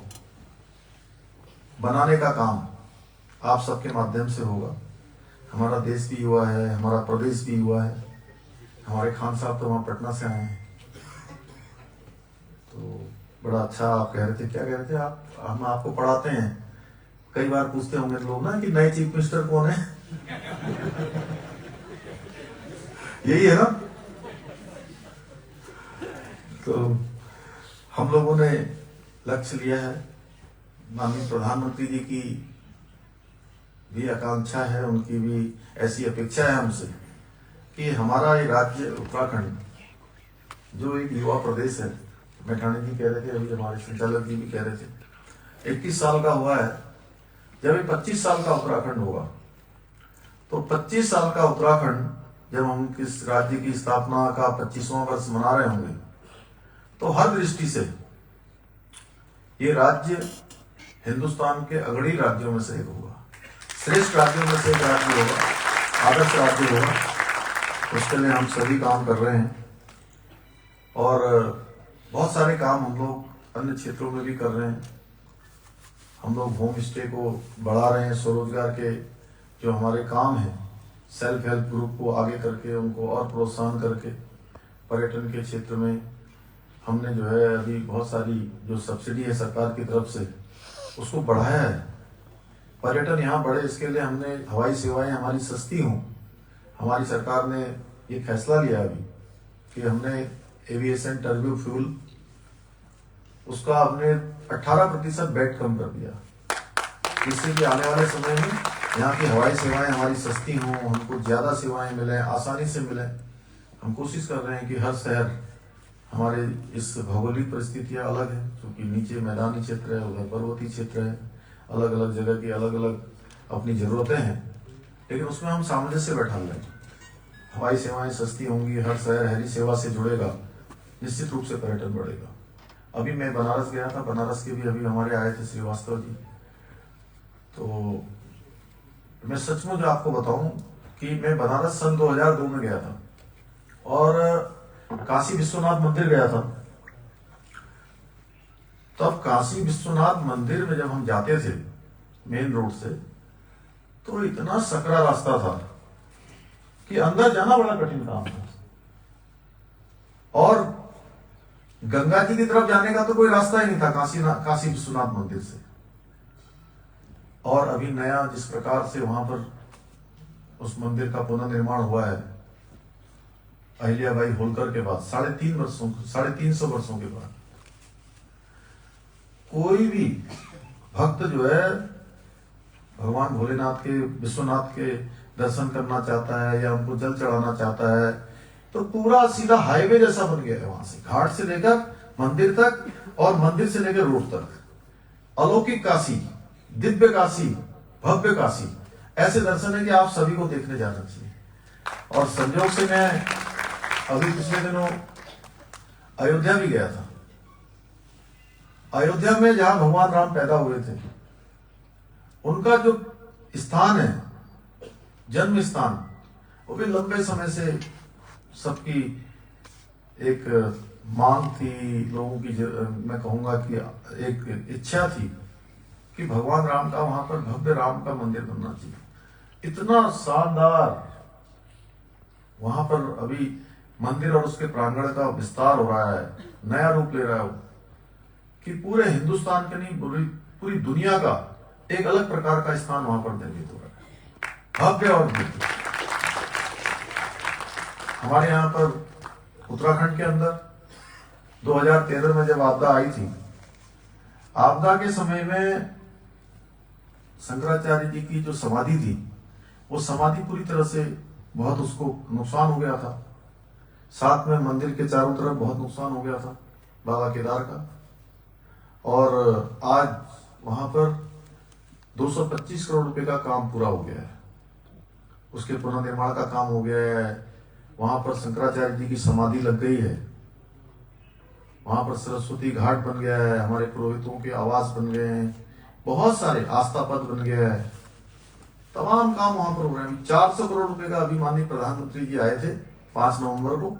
बनाने का काम आप सबके माध्यम से होगा। हमारा देश भी युवा है, हमारा प्रदेश भी युवा है। हमारे खान साहब तो वहाँ पटना से आए हैं, तो बड़ा अच्छा आप कह रहे थे, क्या कह रहे थे आप? हम आपको पढ़ाते हैं, कई बार पूछते होंगे लोग ना कि नए चीफ मिनिस्टर कौन है। यही है ना। तो हम लोगों ने लक्ष्य लिया है, माननीय प्रधानमंत्री जी की भी आकांक्षा है, उनकी भी ऐसी अपेक्षा है हमसे कि हमारा ये राज्य उत्तराखंड जो एक युवा प्रदेश है, मैठाणी जी कह रहे थे, अभी हमारे संचालक जी भी कह रहे थे, 21 साल का हुआ है। जब ये 25 साल का उत्तराखंड होगा, तो 25 साल का उत्तराखंड जब हम किस राज्य की स्थापना का 25वां वर्ष मना रहे होंगे, तो हर दृष्टि से ये राज्य हिंदुस्तान के अग्रणी राज्यों में से एक होगा, श्रेष्ठ राज्यों में से एक राज्य होगा, आदर्श राज्य होगा। उसके लिए हम सभी काम कर रहे हैं और बहुत सारे काम हम लोग अन्य क्षेत्रों में भी कर रहे हैं। हम लोग होम स्टे को बढ़ा रहे हैं, स्वरोजगार के जो हमारे काम हैं, सेल्फ हेल्प ग्रुप को आगे करके उनको और प्रोत्साहन करके पर्यटन के क्षेत्र में हमने जो है अभी बहुत सारी जो सब्सिडी है सरकार की तरफ से उसको बढ़ाया है। पर्यटन यहाँ बढ़े, इसके लिए हमने हवाई सेवाएं हमारी सस्ती हों। हमारी सरकार ने ये फैसला लिया अभी कि हमने एविएशन टर्बो फ्यूल उसका हमने 18% बेट कम कर दिया, जिससे कि आने वाले समय में यहाँ की हवाई सेवाएं हमारी सस्ती हों, हमको ज़्यादा सेवाएं मिलें, आसानी से मिलें। हम कोशिश कर रहे हैं कि हर शहर, हमारे इस भौगोलिक परिस्थितियाँ अलग हैं, क्योंकि नीचे मैदानी क्षेत्र है, उधर पर्वतीय क्षेत्र है, अलग अलग जगह की अलग अलग अपनी ज़रूरतें हैं, लेकिन उसमें हम सामंजस्य बैठा लें। हवाई सेवाएं सस्ती होंगी, हर शहर हरी सेवा से जुड़ेगा, निश्चित रूप से पर्यटन बढ़ेगा। अभी मैं बनारस गया था, बनारस के भी अभी हमारे आए थे श्रीवास्तव जी, तो मैं सचमुच आपको बताऊं कि मैं बनारस सन 2002 में गया था और काशी विश्वनाथ मंदिर गया था। तब काशी विश्वनाथ मंदिर में जब हम जाते थे मेन रोड से, तो इतना सकरा रास्ता था कि अंदर जाना बड़ा कठिन काम था, और गंगा जी की तरफ जाने का तो कोई रास्ता ही नहीं था काशी विश्वनाथ मंदिर से। और अभी नया जिस प्रकार से वहां पर उस मंदिर का पुनर्निर्माण हुआ है, अहिल्याबाई होलकर के बाद 350 वर्षों के बाद, कोई भी भक्त जो है भगवान भोलेनाथ के, विश्वनाथ के दर्शन करना चाहता है या उनको जल चढ़ाना चाहता है, तो पूरा सीधा हाईवे जैसा बन गया है। वहां से घाट से लेकर मंदिर तक और मंदिर से लेकर रोड तक, अलौकिक काशी, दिव्य काशी, भव्य काशी, ऐसे दर्शन है कि आप सभी को देखने जाना चाहिए। और संयोग से मैं अभी पिछले दिनों अयोध्या भी गया था। अयोध्या में जहां भगवान राम पैदा हुए थे, उनका जो स्थान है, जन्म स्थान, वो भी लंबे समय से सबकी एक मांग थी, लोगों की मैं कहूंगा कि एक इच्छा थी कि भगवान राम का वहां पर भव्य राम का मंदिर बनना चाहिए। इतना शानदार वहां पर अभी मंदिर और उसके प्रांगण का विस्तार हो रहा है, नया रूप ले रहा है, कि पूरे हिंदुस्तान के नहीं पूरी दुनिया का एक अलग प्रकार का स्थान वहां पर निर्मित हो रहा है, भव्य और दिव्य। हमारे यहाँ पर उत्तराखंड के अंदर 2013 में जब आपदा आई थी, आपदा के समय में शंकराचार्य जी की जो समाधि थी, वो समाधि पूरी तरह से बहुत उसको नुकसान हो गया था। साथ में मंदिर के चारों तरफ बहुत नुकसान हो गया था बाबा केदार का। और आज वहां पर 225 करोड़ रुपए का काम पूरा हो गया है, उसके पुनर्निर्माण का काम हो गया है। वहां पर शंकराचार्य जी की समाधि लग गई है वहां पर सरस्वती घाट बन गया है, हमारे पुरोहितों के आवास बन गए हैं, बहुत सारे आस्था पथ बन गया है, तमाम काम वहां पर हो रहे हैं। 400 करोड़ रुपए का अभी माननीय प्रधानमंत्री जी आए थे 5 नवंबर को,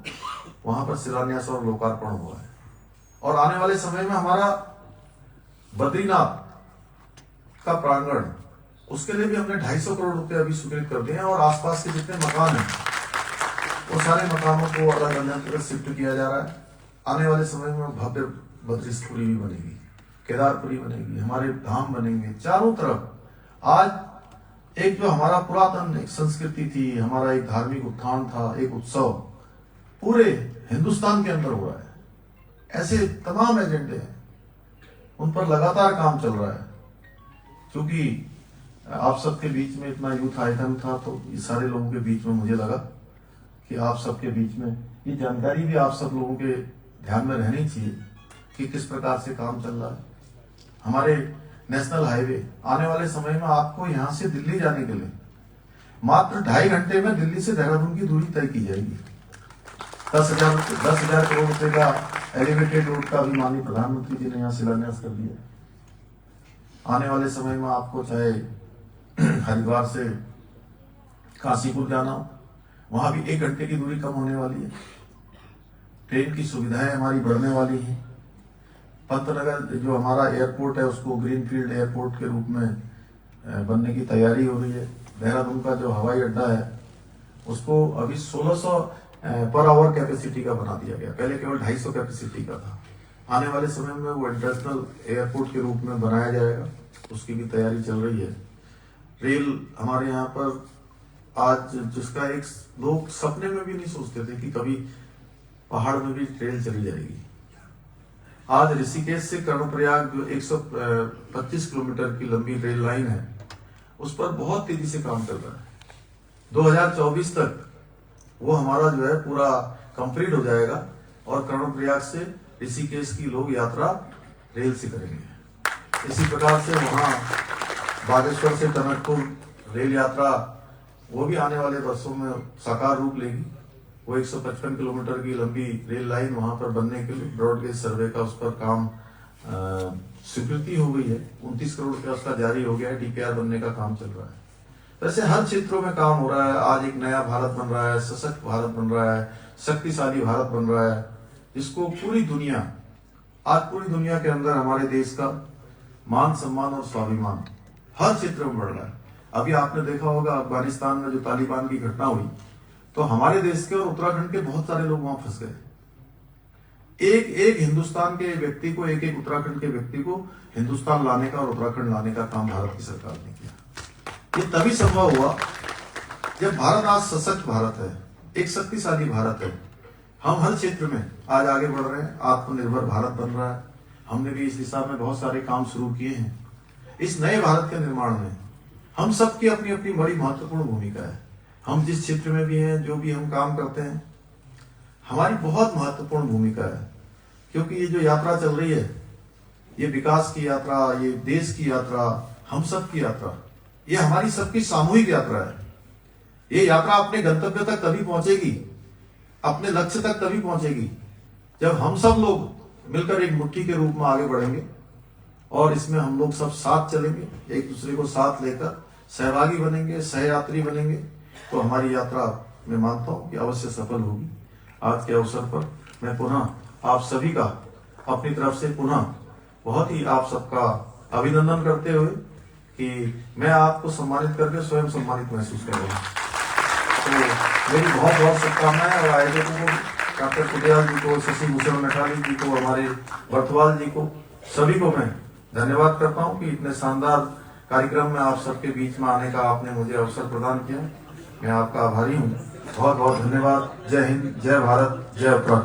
वहां पर शिलान्यास और लोकार्पण हुआ है। और आने वाले समय में हमारा बद्रीनाथ का प्रांगण, उसके लिए भी हमने 250 करोड़ रुपए अभी स्वीकृत कर दिए हैं। और आसपास के जितने मकान हैं वो सारे मकानों को अलग अलग शिफ्ट किया जा रहा है। आने वाले समय में भव्य बद्रीशपुरी भी बनेगी, केदारपुरी बनेगी, हमारे धाम बनेंगे चारों तरफ। आज एक जो हमारा पुरातन एक संस्कृति थी, हमारा एक धार्मिक उत्थान था, एक उत्सव पूरे हिंदुस्तान के अंदर हो रहा है। ऐसे तमाम एजेंडे हैं, उन पर लगातार काम चल रहा है। क्योंकि आप सबके बीच में इतना यूथ आइकन था, तो ये सारे लोगों के बीच में मुझे लगा कि आप सबके बीच में ये जानकारी भी आप सब लोगों के ध्यान में रहनी चाहिए कि किस प्रकार से काम चल रहा है। हमारे नेशनल हाईवे आने वाले समय में आपको यहाँ से दिल्ली जाने के लिए मात्र 2.5 घंटे में दिल्ली से देहरादून की दूरी तय की जाएगी। 10,000 करोड़ रुपए का एलिवेटेड रोड का भी माननीय प्रधानमंत्री जी ने यहाँ शिलान्यास कर दिया। आने वाले समय में आपको चाहे हरिद्वार से काशीपुर जाना हो, वहां भी 1 घंटे की दूरी कम होने वाली है। ट्रेन की सुविधाएं हमारी बढ़ने वाली हैं। पंतनगर जो हमारा एयरपोर्ट है उसको ग्रीनफील्ड एयरपोर्ट के रूप में बनने की तैयारी हो रही है। देहरादून का जो हवाई अड्डा है उसको अभी 1600 पर आवर कैपेसिटी का बना दिया गया, पहले केवल 250 कैपेसिटी का था। आने वाले समय में वो इंटरनेशनल एयरपोर्ट के रूप में बनाया जाएगा, उसकी भी तैयारी चल रही है। रेल हमारे यहाँ पर आज जिसका एक लोग सपने में भी नहीं सोचते थे कि कभी पहाड़ में भी ट्रेन चली जाएगी। आज ऋषिकेश से कर्णप्रयाग जो 125 किलोमीटर की लंबी रेल लाइन है उस पर बहुत तेजी से काम चल रहा है। 2024 तक वो हमारा जो है पूरा कंप्लीट हो जाएगा और कर्णप्रयाग से ऋषिकेश की लोग यात्रा रेल से करेंगे। इसी प्रकार से वहां बागेश्वर से टनकपुर रेल यात्रा वो भी आने वाले वर्षों में साकार रूप लेगी। वो 155 किलोमीटर की लंबी रेल लाइन वहां पर बनने के लिए ब्रॉडगेज सर्वे का उस पर काम स्वीकृति हो गई है। 29 करोड़ रुपया उसका जारी हो गया है, डीपीआर बनने का काम चल रहा है। वैसे हर क्षेत्रों में काम हो रहा है। आज एक नया भारत बन रहा है, सशक्त भारत बन रहा है, शक्तिशाली भारत बन रहा है, जिसको पूरी दुनिया के अंदर हमारे देश का मान सम्मान और स्वाभिमान हर क्षेत्र में बढ़ रहा है। अभी आपने देखा होगा अफगानिस्तान में जो तालिबान की घटना हुई, तो हमारे देश के और उत्तराखंड के बहुत सारे लोग वहां फंस गए। एक हिंदुस्तान के व्यक्ति को, एक उत्तराखंड के व्यक्ति को हिंदुस्तान लाने का और उत्तराखंड लाने का काम भारत की सरकार ने किया। ये तभी संभव हुआ जब भारत आज सशक्त भारत है, एक शक्तिशाली भारत है। हम हर क्षेत्र में आज आगे बढ़ रहे हैं, आत्मनिर्भर भारत बन रहा है। हमने भी इस दिशा में बहुत सारे काम शुरू किए हैं। इस नए भारत के निर्माण में हम सबकी अपनी अपनी बड़ी महत्वपूर्ण भूमिका है। हम जिस क्षेत्र में भी हैं, जो भी हम काम करते हैं, हमारी बहुत महत्वपूर्ण भूमिका है। क्योंकि ये जो यात्रा चल रही है, ये विकास की यात्रा, ये देश की यात्रा, हम सब की यात्रा, ये हमारी सबकी सामूहिक यात्रा है। ये यात्रा अपने गंतव्य तक तभी पहुंचेगी, अपने लक्ष्य तक तभी पहुंचेगी जब हम सब लोग मिलकर एक मुट्ठी के रूप में आगे बढ़ेंगे और इसमें हम लोग सब साथ चलेंगे, एक दूसरे को साथ लेकर सहभागी बनेंगे, सहयात्री बनेंगे, तो हमारी यात्रा मैं मानता हूं कि अवश्य सफल होगी। आज के अवसर पर मैं पुनः आप सभी का अपनी तरफ से पुनः बहुत ही आप सबका अभिनंदन करते हुए कि मैं आपको सम्मानित करके स्वयं सम्मानित महसूस कर रहा हूँ। तो मेरी बहुत बहुत शुभकामनाएं और आयोजकों को, डॉक्टर कुटियाल जी को, शशि भूषण मेघावी जी को, हमारे बर्थवाल जी को, सभी को मैं धन्यवाद करता हूं कि इतने शानदार कार्यक्रम में आप सबके बीच में आने का आपने मुझे अवसर प्रदान किया। मैं आपका आभारी हूं। बहुत बहुत धन्यवाद। जय हिंद, जय भारत, जय उत्तराखंड।